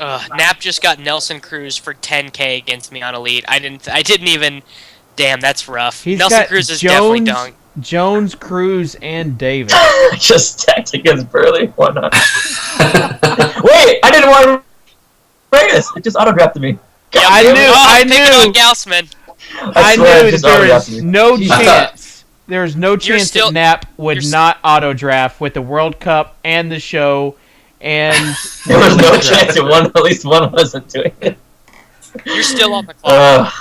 Nap just got Nelson Cruz for 10K against me on Elite. I didn't even. Damn, that's rough. Nelson Cruz is definitely dong. Jones, Cruz, and Davis. Just stacked against Burley. Why not? Wait, I didn't want to play this. It just auto-drafted me. Yeah, I knew. Gaussman. I knew that there was no chance. There was no chance that Nap would not auto-draft with the World Cup and the show and there was no chance at least one wasn't doing it. You're still on the clock.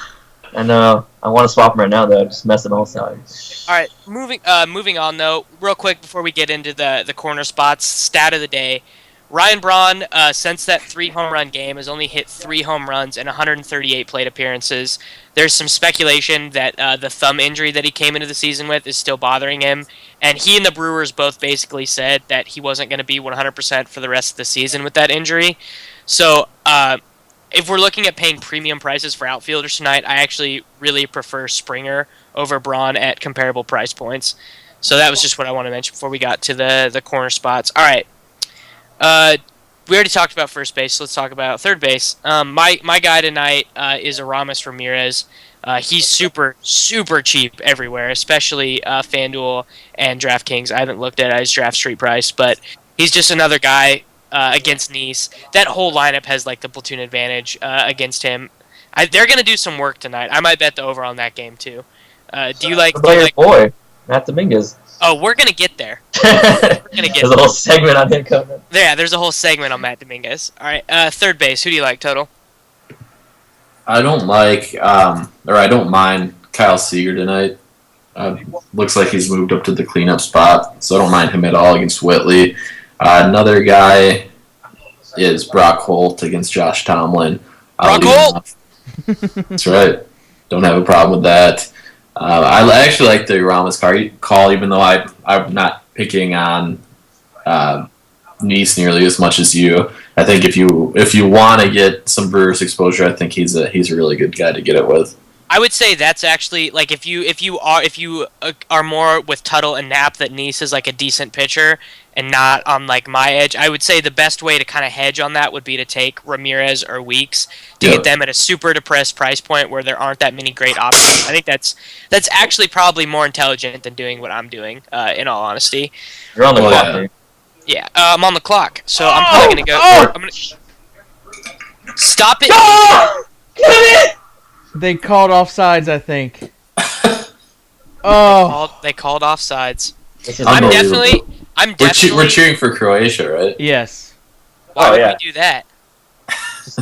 I know. I want to swap him right now, though. Just messing all sides. All right, moving on though, real quick before we get into the corner spots. Stat of the day: Ryan Braun, since that 3 home run game, has only hit 3 home runs in 138 plate appearances. There's some speculation that the thumb injury that he came into the season with is still bothering him, and he and the Brewers both basically said that he wasn't going to be 100% for the rest of the season with that injury. So, if we're looking at paying premium prices for outfielders tonight, I actually really prefer Springer over Braun at comparable price points. So that was just what I want to mention before we got to the corner spots. All right. We already talked about first base, so let's talk about third base. My guy tonight is Aramis Ramirez. He's super, super cheap everywhere, especially FanDuel and DraftKings. I haven't looked at his draft street price, but he's just another guy against Nice. That whole lineup has like the platoon advantage against him. They're going to do some work tonight. I might bet the over on that game, too. Do you like... Your boy, Matt Dominguez. Oh, we're going to get there. There's a whole segment on him coming. Yeah, there's a whole segment on Matt Dominguez. All right, third base. Who do you like, total? I don't mind Kyle Seager tonight. Looks like he's moved up to the cleanup spot, so I don't mind him at all against Whitley. Another guy is Brock Holt against Josh Tomlin. Brock Holt! That's right. Don't have a problem with that. I actually like the Ramos call, even though I'm not picking on Nice nearly as much as you. I think if you want to get some Brewers exposure, I think he's a really good guy to get it with. I would say that's actually like if you are more with Tuttle and Knapp, that Nice is like a decent pitcher and not on like my edge. I would say the best way to kind of hedge on that would be to take Ramirez or Weeks to get them at a super depressed price point where there aren't that many great options. I think that's actually probably more intelligent than doing what I'm doing. In all honesty, you're on the clock. Yeah, I'm on the clock, so I'm probably gonna go. I'm gonna stop it. They called offsides, I think. They called offsides. I'm definitely. We're cheering for Croatia, right? Yes. Why would we do that?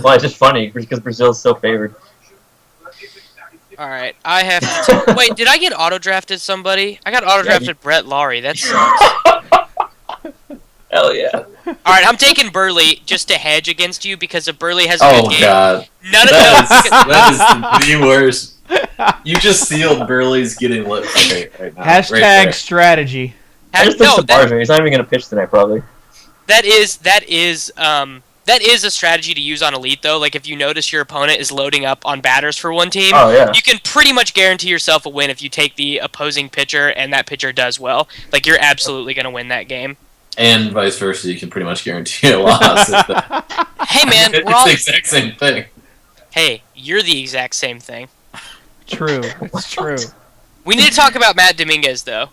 Well, it's just funny because Brazil is so favored. All right, I have to wait. Did I get auto drafted somebody? I got auto drafted Brett Laurie. That sucks. Hell yeah. All right, I'm taking Burley just to hedge against you because if Burley has a good game. Oh God. That is the worst. You just sealed Burley's getting lit right now. Hashtag strategy. I just took some bars. He's not even gonna pitch tonight, probably. That is a strategy to use on Elite though. Like if you notice your opponent is loading up on batters for one team, you can pretty much guarantee yourself a win if you take the opposing pitcher and that pitcher does well. Like you're absolutely gonna win that game. And vice versa, you can pretty much guarantee a loss. Hey man, it's the exact same thing. Hey, you're the exact same thing. True, it's true. We need to talk about Matt Dominguez though,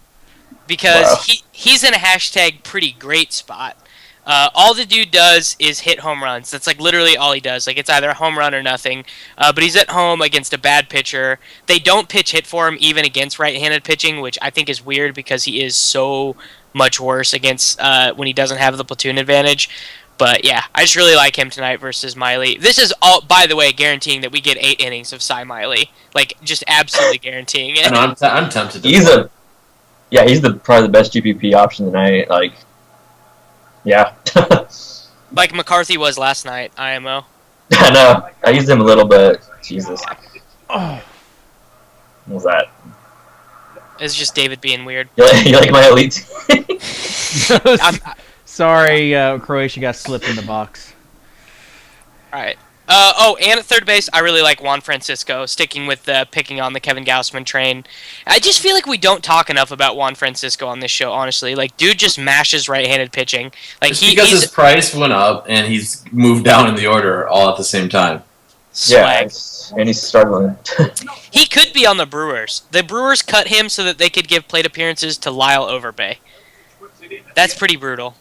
because he's in a hashtag pretty great spot. All the dude does is hit home runs. That's like literally all he does. Like it's either a home run or nothing. But he's at home against a bad pitcher. They don't pitch hit for him even against right-handed pitching, which I think is weird because he is so much worse against when he doesn't have the platoon advantage. But yeah, I just really like him tonight versus Miley. This is all, by the way, guaranteeing that we get 8 innings of Cy Miley. Like just absolutely guaranteeing it. I'm tempted. He's probably the best GPP option tonight. Like, yeah. Like McCarthy was last night. IMO. I know. I used him a little bit. Jesus. What was that? It's just David being weird. You like my Elite? Sorry, Croatia got slipped in the box. All right. And at third base, I really like Juan Francisco, sticking with picking on the Kevin Gausman train. I just feel like we don't talk enough about Juan Francisco on this show, honestly. Like, dude just mashes right-handed pitching. Like because his price went up and he's moved down in the order all at the same time. Swag. Yeah, and he's struggling. He could be on the Brewers. The Brewers cut him so that they could give plate appearances to Lyle Overbay. That's pretty brutal.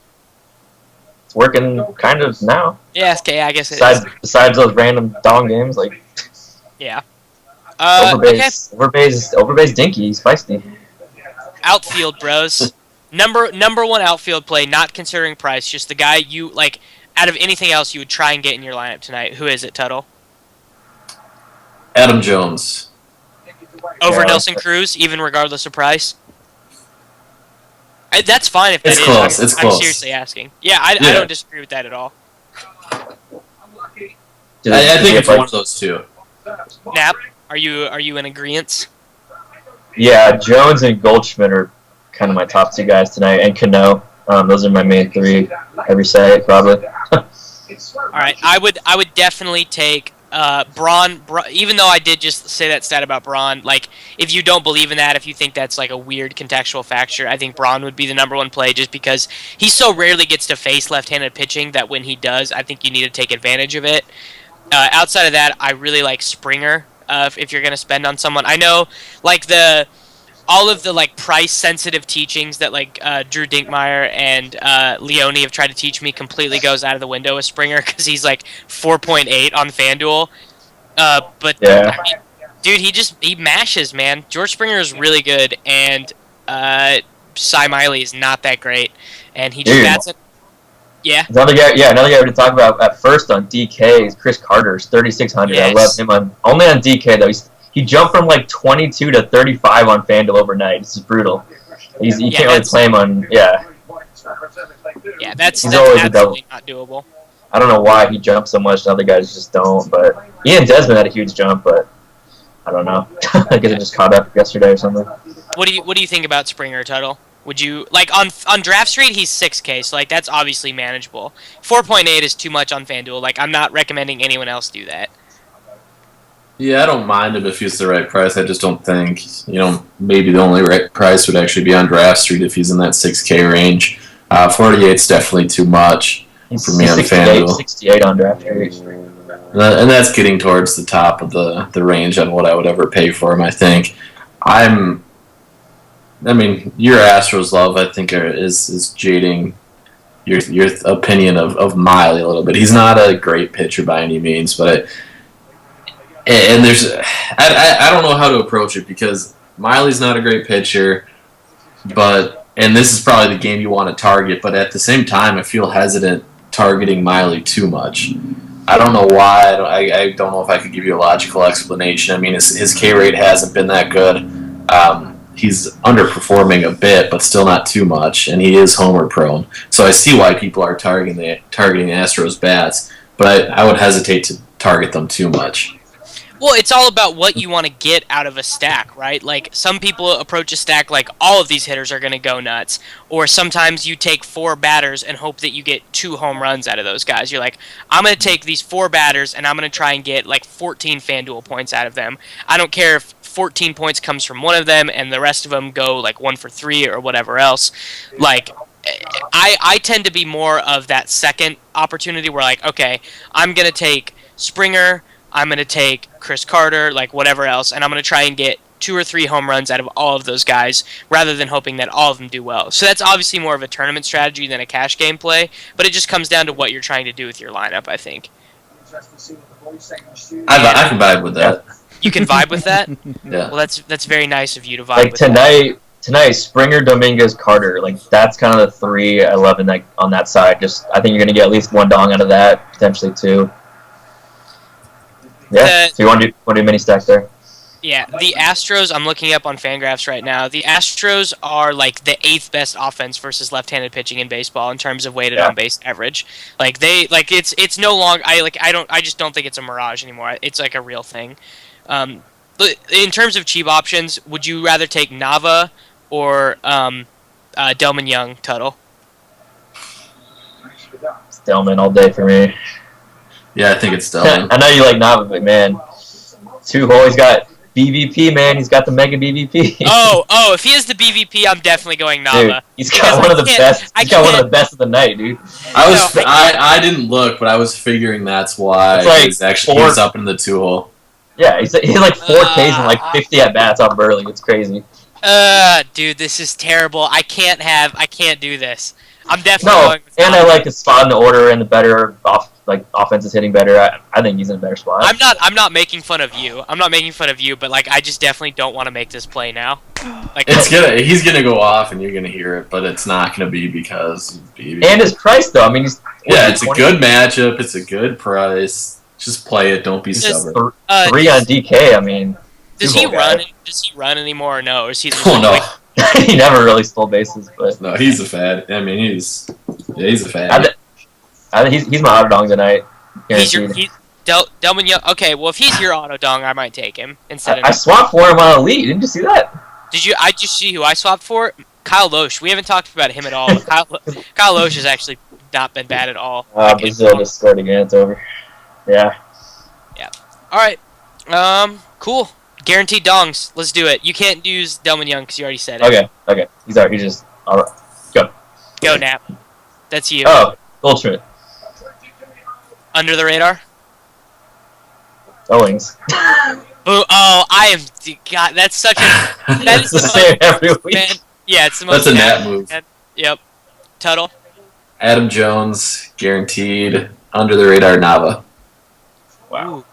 It's working kind of now. Yeah, okay, I guess it is. Besides those random dong games, like... Yeah. Overbay's dinky. He's feisty. Outfield, bros. Number one outfield play, not considering price, just the guy you like out of anything else you would try and get in your lineup tonight. Who is it, Tuttle? Adam Jones. Over Nelson Cruz, even regardless of price? That's fine if that It's is. close. I'm seriously asking. Yeah, I don't disagree with that at all. I think it's one of those two. Nap, are you in agreement? Yeah, Jones and Goldschmidt are kind of my top two guys tonight, and Cano. Those are my main three every Saturday, probably. All right, I would definitely take Braun. Even though I did just say that stat about Braun, like if you don't believe in that, if you think that's like a weird contextual factor, I think Braun would be the number one play just because he so rarely gets to face left-handed pitching that when he does, I think you need to take advantage of it. Outside of that, I really like Springer. If you're gonna spend on someone, I know like all of the like price sensitive teachings that like Drew Dinkmeyer and Leone have tried to teach me completely goes out of the window with Springer because he's like 4.8 on FanDuel. But yeah. I mean, dude, he mashes, man. George Springer is really good, and Cy Miley is not that great, and he just bats it. Yeah. Another guy we're going to talk about at first on DK is Chris Carter's 3,600. Yes. I love him only on DK though. He jumped from like 22 to 35 on FanDuel overnight. This is brutal. You can't really play him on. Yeah. Yeah, that's always absolutely not doable. I don't know why he jumps so much. The other guys just don't. But Ian Desmond had a huge jump, but I don't know. I guess it just caught up yesterday or something. What do you think about Springer, Tuttle? Would you like on Draft Street? He's 6K, so like that's obviously manageable. 4.8 is too much on FanDuel. Like I'm not recommending anyone else do that. Yeah, I don't mind him if he's the right price. I just don't think, maybe the only right price would actually be on Draft Street if he's in that 6K range. 48 is definitely too much for me on FanDuel. 68 on Draft Street. And that's getting towards the top of the range on what I would ever pay for him, I think. Your Astros love, I think, is jading your opinion of Miley a little bit. He's not a great pitcher by any means, but I don't know how to approach it because Miley's not a great pitcher, and this is probably the game you want to target, but at the same time, I feel hesitant targeting Miley too much. I don't know why. I don't know if I could give you a logical explanation. I mean, his K rate hasn't been that good. He's underperforming a bit, but still not too much, and he is homer prone. So I see why people are targeting the Astros bats, but I would hesitate to target them too much. Well, it's all about what you want to get out of a stack, right? Like, some people approach a stack like all of these hitters are going to go nuts. Or sometimes you take 4 batters and hope that you get 2 home runs out of those guys. You're like, I'm going to take these 4 batters and I'm going to try and get like 14 FanDuel points out of them. I don't care if 14 points comes from one of them and the rest of them go like 1 for 3 or whatever else. Like, I tend to be more of that second opportunity where like, okay, I'm going to take Springer, I'm going to take Chris Carter, like whatever else, and I'm going to try and get 2 or 3 home runs out of all of those guys rather than hoping that all of them do well. So that's obviously more of a tournament strategy than a cash game play, but it just comes down to what you're trying to do with your lineup, I think. I can vibe with that. You can vibe with that? Yeah. Well, that's very nice of you to vibe with Tonight, Springer, Dominguez, Carter, like that's kind of the 3 I love on that side. I think you're going to get at least 1 dong out of that, potentially 2. Yeah, so you want to do mini stacks there? Yeah, the Astros, I'm looking up on Fangraphs right now. The Astros are like the 8th best offense versus left-handed pitching in baseball in terms of weighted on base average. Like it's no longer I just don't think it's a mirage anymore. It's like a real thing. In terms of cheap options, would you rather take Nava or Delman Young, Tuttle? It's Delman all day for me. Yeah, I think it's Delman. I know you like Nava, but man, 2-hole, he's got BVP, man. He's got the mega BVP. oh, if he has the BVP, I'm definitely going Nava. Dude, he's got one of the best. He's got one of the best of the night, dude. I didn't look, but I was figuring that's why he's up in the 2-hole. Yeah, he's like 4 Ks and like 50 at bats off Burley. It's crazy. Dude, this is terrible. I can't do this. I'm definitely No, going with and I like his spot in the order and the better offense is hitting better. I think he's in a better spot. I'm not making fun of you. I'm not making fun of you, but like I just definitely don't want to make this play now. Like he's gonna go off and you're gonna hear it, but it's not gonna be because and his price though. I mean, it's 20? A good matchup. It's a good price. Just play it. Don't be stubborn. 3 on DK. I mean, does he run? Does he run anymore or no? Or is he? No. He never really stole bases, but no, he's a fad. I mean, he's a fad. He's my auto dong tonight. He's Delman Young. Okay, well if he's your auto dong, I might take him instead of. I swapped for him on Elite. Didn't you see that? Did you? I just see who I swapped for. Kyle Loesch. We haven't talked about him at all. Kyle Loesch has actually not been bad at all. Brazil just scored again. It's over. Yeah. Yeah. All right. Cool. Guaranteed dongs. Let's do it. You can't use Delman Young because you already said it. Okay. He's just all right. Go. Go, Nap. That's you. Oh, Goldschmidt. Under the radar. Owings. Oh, I am. God, that's such a. That is the same every week. Man. Yeah, it's the most. That's a Nap move. Yep. Tuttle. Adam Jones, guaranteed. Under the radar, Nava. Wow. Ooh.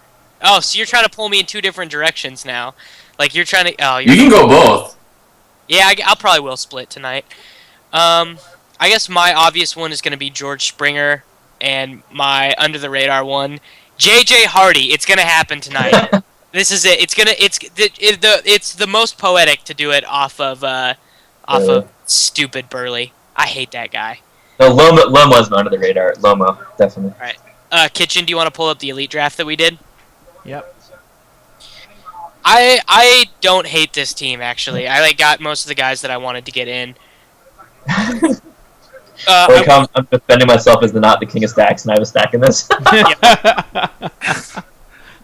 Oh, so you're trying to pull me in two different directions now. Like you're trying to. Oh, you can go both. Yeah, I'll probably will split tonight. I guess my obvious one is going to be George Springer, and my under the radar one, JJ Hardy. It's going to happen tonight. This is it. It's the most poetic to do it off of stupid Burley. I hate that guy. No, Lomo's under the radar. Lomo, definitely. All right. Kitchen, do you want to pull up the elite draft that we did? Yep. I don't hate this team actually. I got most of the guys that I wanted to get in. I'm defending myself as not the king of stacks, and I was stacking this.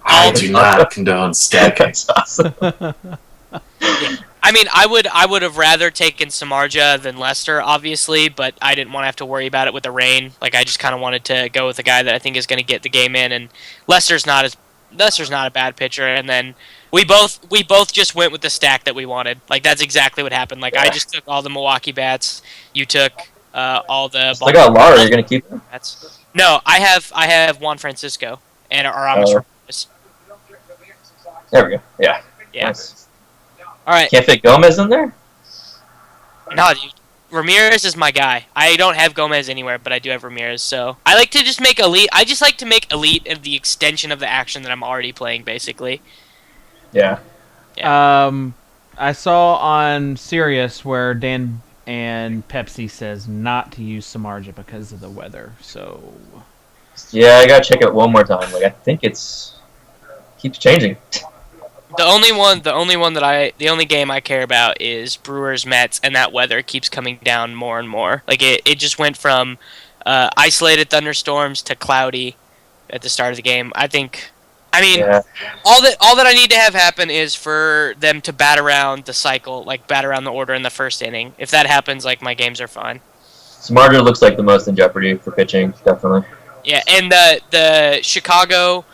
I do not condone stacking. That's awesome. Yeah. I mean, I would have rather taken Samardzija than Lester, obviously, but I didn't want to have to worry about it with the rain. Like, I just kind of wanted to go with a guy that I think is going to get the game in, and Lester's not a bad pitcher. And then we both just went with the stack that we wanted. Like, that's exactly what happened. Like, I just took all the Milwaukee bats. You took all the. I got Lara. You're gonna keep him? Bats. No, I have Juan Francisco and Aramis. There we go. Yeah. Yeah. Nice. All right. Can't fit Gomez in there? No, dude. Ramirez is my guy. I don't have Gomez anywhere, but I do have Ramirez. So I like to just make elite. I just like to make elite the extension of the action that I'm already playing, basically. Yeah. I saw on Sirius where Dan and Pepsi says not to use Samardzija because of the weather. So. Yeah, I gotta check it one more time. Like I think keeps changing. The only game I care about is Brewers Mets, and that weather keeps coming down more and more. Like it just went from isolated thunderstorms to cloudy at the start of the game. All that I need to have happen is for them to bat around the cycle, like bat around the order in the first inning. If that happens, like my games are fine. Samardzija looks like the most in jeopardy for pitching, definitely. Yeah, and the Chicago.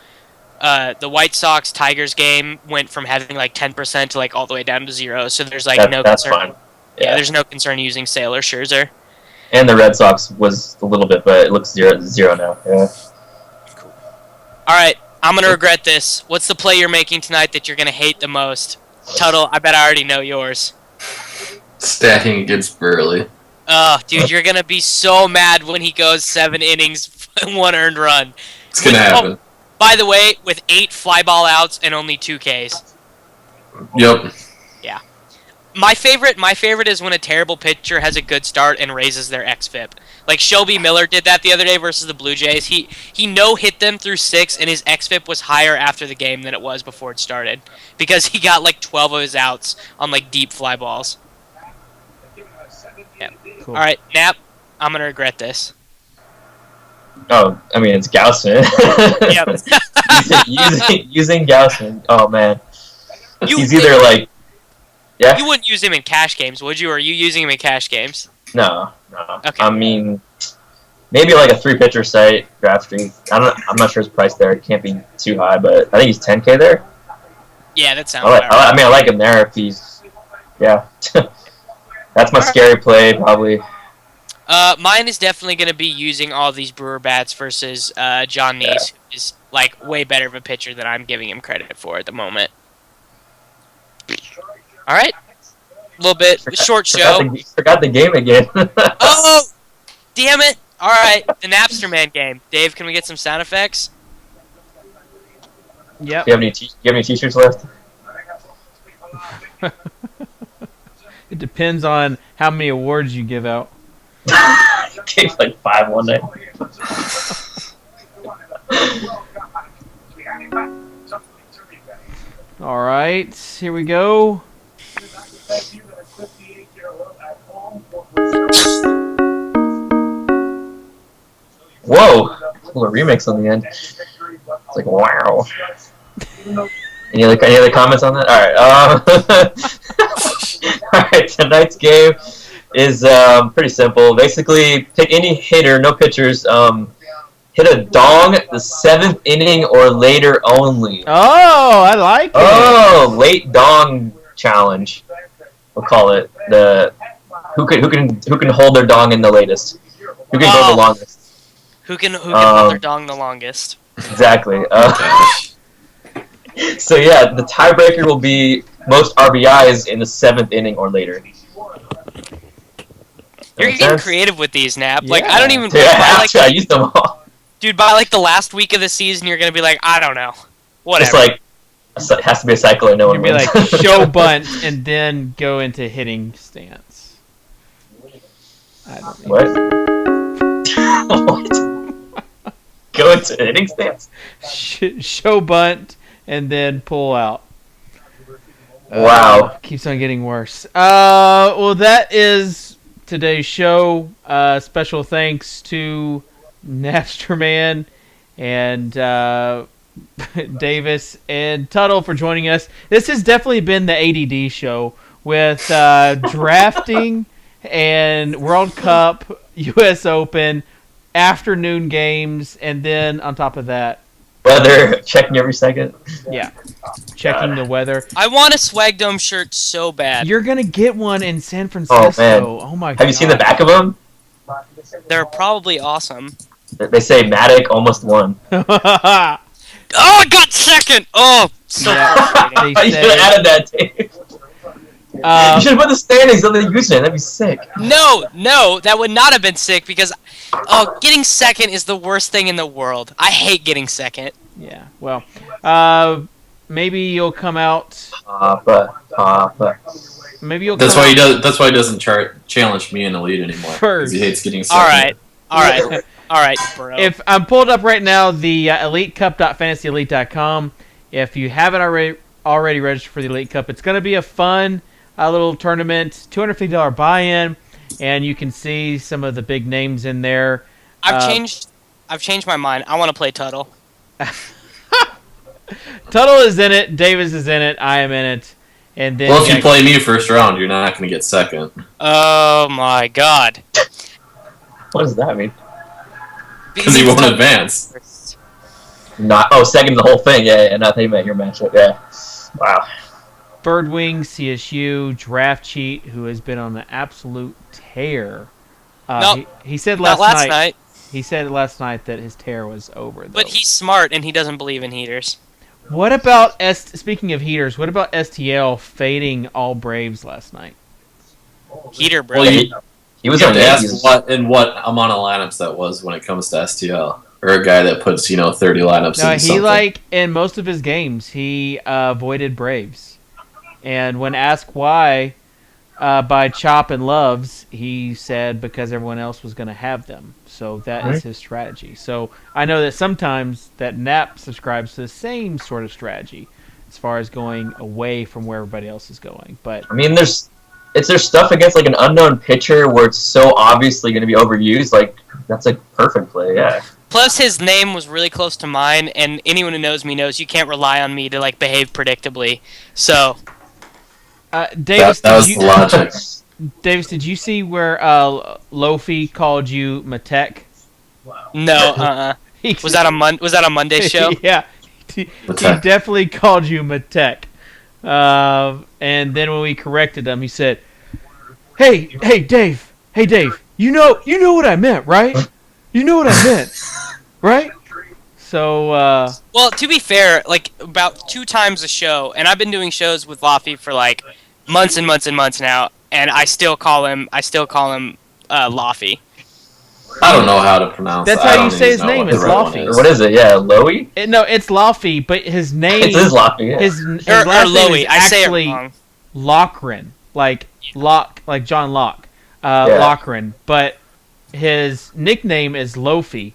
The White Sox Tigers game went from having like 10% to like all the way down to 0. So there's like no that's concern. Fine. Yeah, there's no concern using Sale or Scherzer. And the Red Sox was a little bit, but it looks 0 now. Yeah. Cool. All right, I'm gonna regret this. What's the play you're making tonight that you're gonna hate the most? Tuttle, I bet I already know yours. Stacking against Burley. Oh, dude, you're gonna be so mad when he goes 7 innings, 1 earned run. It's gonna happen. Oh, by the way, with 8 fly ball outs and only 2 Ks. Yep. Yeah. My favorite is when a terrible pitcher has a good start and raises their xFIP. Like Shelby Miller did that the other day versus the Blue Jays. He no-hit them through 6, and his xFIP was higher after the game than it was before it started. Because he got like 12 of his outs on like deep fly balls. Yeah. Cool. Alright, Nap, I'm gonna regret this. Oh, I mean, it's Gaussman. Yep. using Gaussman. Oh, man. He's either like... Yeah? You wouldn't use him in cash games, would you? Or are you using him in cash games? No. Okay. I mean, maybe like a 3-pitcher site, draft street. I'm not sure his price there. It can't be too high, but I think he's 10K there. Yeah, that sounds right. I like him there if he's... Yeah. That's my scary play, probably. Mine is definitely going to be using all these Brewer bats versus John Neese, who is like way better of a pitcher than I'm giving him credit for at the moment. All right, a little bit short show. Forgot the game again. Oh, damn it! All right, the Napster Man game. Dave, can we get some sound effects? Yep. Do you have any t-shirts left? It depends on how many awards you give out. Gave like 5 one night. All right, here we go. Whoa! A little remix on the end. It's like wow. Any other comments on that? All right. All right. Tonight's game is pretty simple. Basically, pick any hitter, no pitchers. Hit a dong the 7th inning or later only. Oh, I like it. Oh, late dong challenge. We'll call it the who can hold their dong in the latest. Who can go the longest. Who can hold their dong the longest? Exactly. So yeah, the tiebreaker will be most RBIs in the 7th inning or later. You're getting creative with these, Nap. Yeah. Like I don't even. Dude, I used them all. Dude, by like the last week of the season, you're gonna be like, I don't know, whatever. It's like it has to be a cycle and no one You'd be wins. like show bunt and then go into hitting stance. I don't know. What? Go into hitting stance? Show bunt and then pull out. Wow. Keeps on getting worse. Well, that is today's show. Special thanks to Napster Man and Davis and Tuttle for joining us. This has definitely been the ADD show with drafting and World Cup, U.S. Open, afternoon games, and then on top of that, Weather, checking every second. yeah, checking the weather. I want a Swag Dome shirt so bad. You're gonna get one in San Francisco. Man. Oh my god. Have you seen the back of them? They're probably awesome. They say Matic almost won. Oh, I got second! Oh, so frustrating. They You should have added that, Dave. You should have put the standings on the username. That'd be sick. No, that would not have been sick because getting second is the worst thing in the world. I hate getting second. Yeah, well, maybe you'll come out. Maybe you'll. That's why he does. That's why he doesn't challenge me in Elite anymore. First. He hates getting second. All right, bro. If I'm pulled up right now, the EliteCup.FantasyElite.com. If you haven't already registered for the Elite Cup, it's going to be a fun little tournament. $250 buy-in, and you can see some of the big names in there. I've changed my mind. I want to play Tuttle. Tuttle is in it. Davis is in it. I am in it. And then Well, if you play me first round, you're not going to get second. Oh my god. What does that mean? Because he won't advance. Second the whole thing. Yeah, and I think you meant your matchup. Yeah. Wow. Birdwing, CSU, Draft Cheat, who has been on an absolute tear. He said last night. He said last night that his tear was over. Though. But he's smart and he doesn't believe in heaters. What about speaking of heaters? What about STL fading all Braves last night? Heater, bro. Well, He was you on have to ask Yankees. what amount of lineups that was when it comes to STL, or a guy that puts 30 lineups. No, in he something. in most of his games he avoided Braves, and when asked why by Chop and Loves, he said because everyone else was going to have them. So that is his strategy. So I know that sometimes that Nap subscribes to the same sort of strategy as far as going away from where everybody else is going. But I mean, there's stuff against like an unknown pitcher where it's so obviously going to be overused. Like that's a perfect play. Yeah. Plus, his name was really close to mine, and anyone who knows me knows you can't rely on me to like behave predictably. So, Davis, that was the logic. Davis, did you see where Lofi called you Matek? no, was that a Monday show? Yeah, he definitely called you Matek. And then when we corrected him, he said, "Hey, Dave, You know what I meant, right? You know what I meant, right? So, Well, to be fair, like about 2 times a show, and I've been doing shows with Laffy for like months and months and months now, and I still call him Laffy. I don't know how to pronounce. That's how you say his name. It's Laffy. What is it? Yeah, Lowy. No, it's Laffy, but his name. It is Laffy. Yeah. His Or last name Lowy. is I say it actually wrong. Lochran, like John Locke, Lochran, but his nickname is Lofi,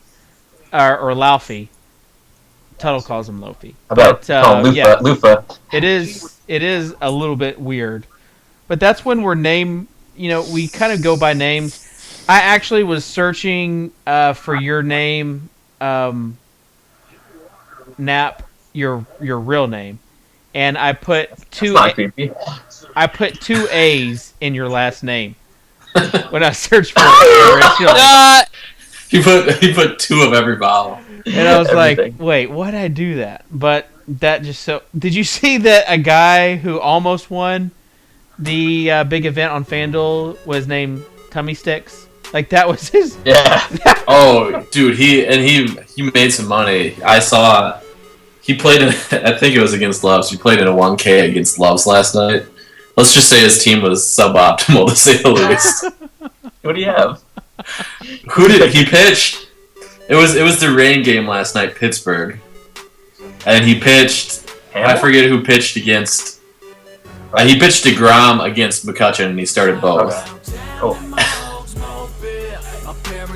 or Laufey. Tuttle calls him Lofi. How about call him Lufa? It is a little bit weird, but that's when we're we kind of go by names. I actually was searching for your name, Nap, your real name, and I put two A's in your last name when I searched for it. He put 2 of every vowel. And I was like, wait, why'd I do that? But that just so... Did you see that a guy who almost won the big event on FanDuel was named Tummy Sticks? Like, that was his... Yeah. Oh, dude, he made some money. I saw... He played in... I think it was against Loves. He played in a 1K against Loves last night. Let's just say his team was suboptimal, to say the least. What do you have? Who did he pitched? It was the rain game last night, Pittsburgh, and he pitched. I forget who pitched against. He pitched DeGrom against McCutcheon, and he started both. Okay. Cool.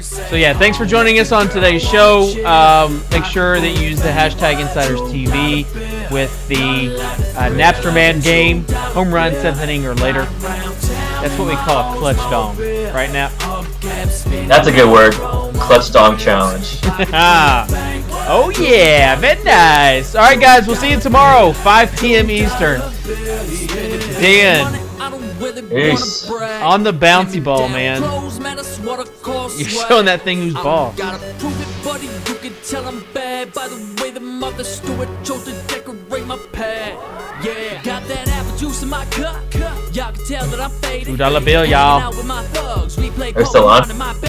So yeah, thanks for joining us on today's show. Make sure that you use the hashtag InsidersTV with the Napster Man game, home run, 7th inning or later. That's what we call a clutch dong, right now. That's a good word. Clutch dong challenge. Oh yeah, very nice. All right, guys, we'll see you tomorrow, 5 p.m. Eastern. Dan. Peace. On the bouncy ball, man. You're showing that thing who's ball. Gotta prove it, buddy. You can tell I'm bad by the way the mother steward chose to decorate my pad. Yeah, got that apple juice in my cup. Y'all can tell that I'm faded. $2 bill, y'all. They're still on.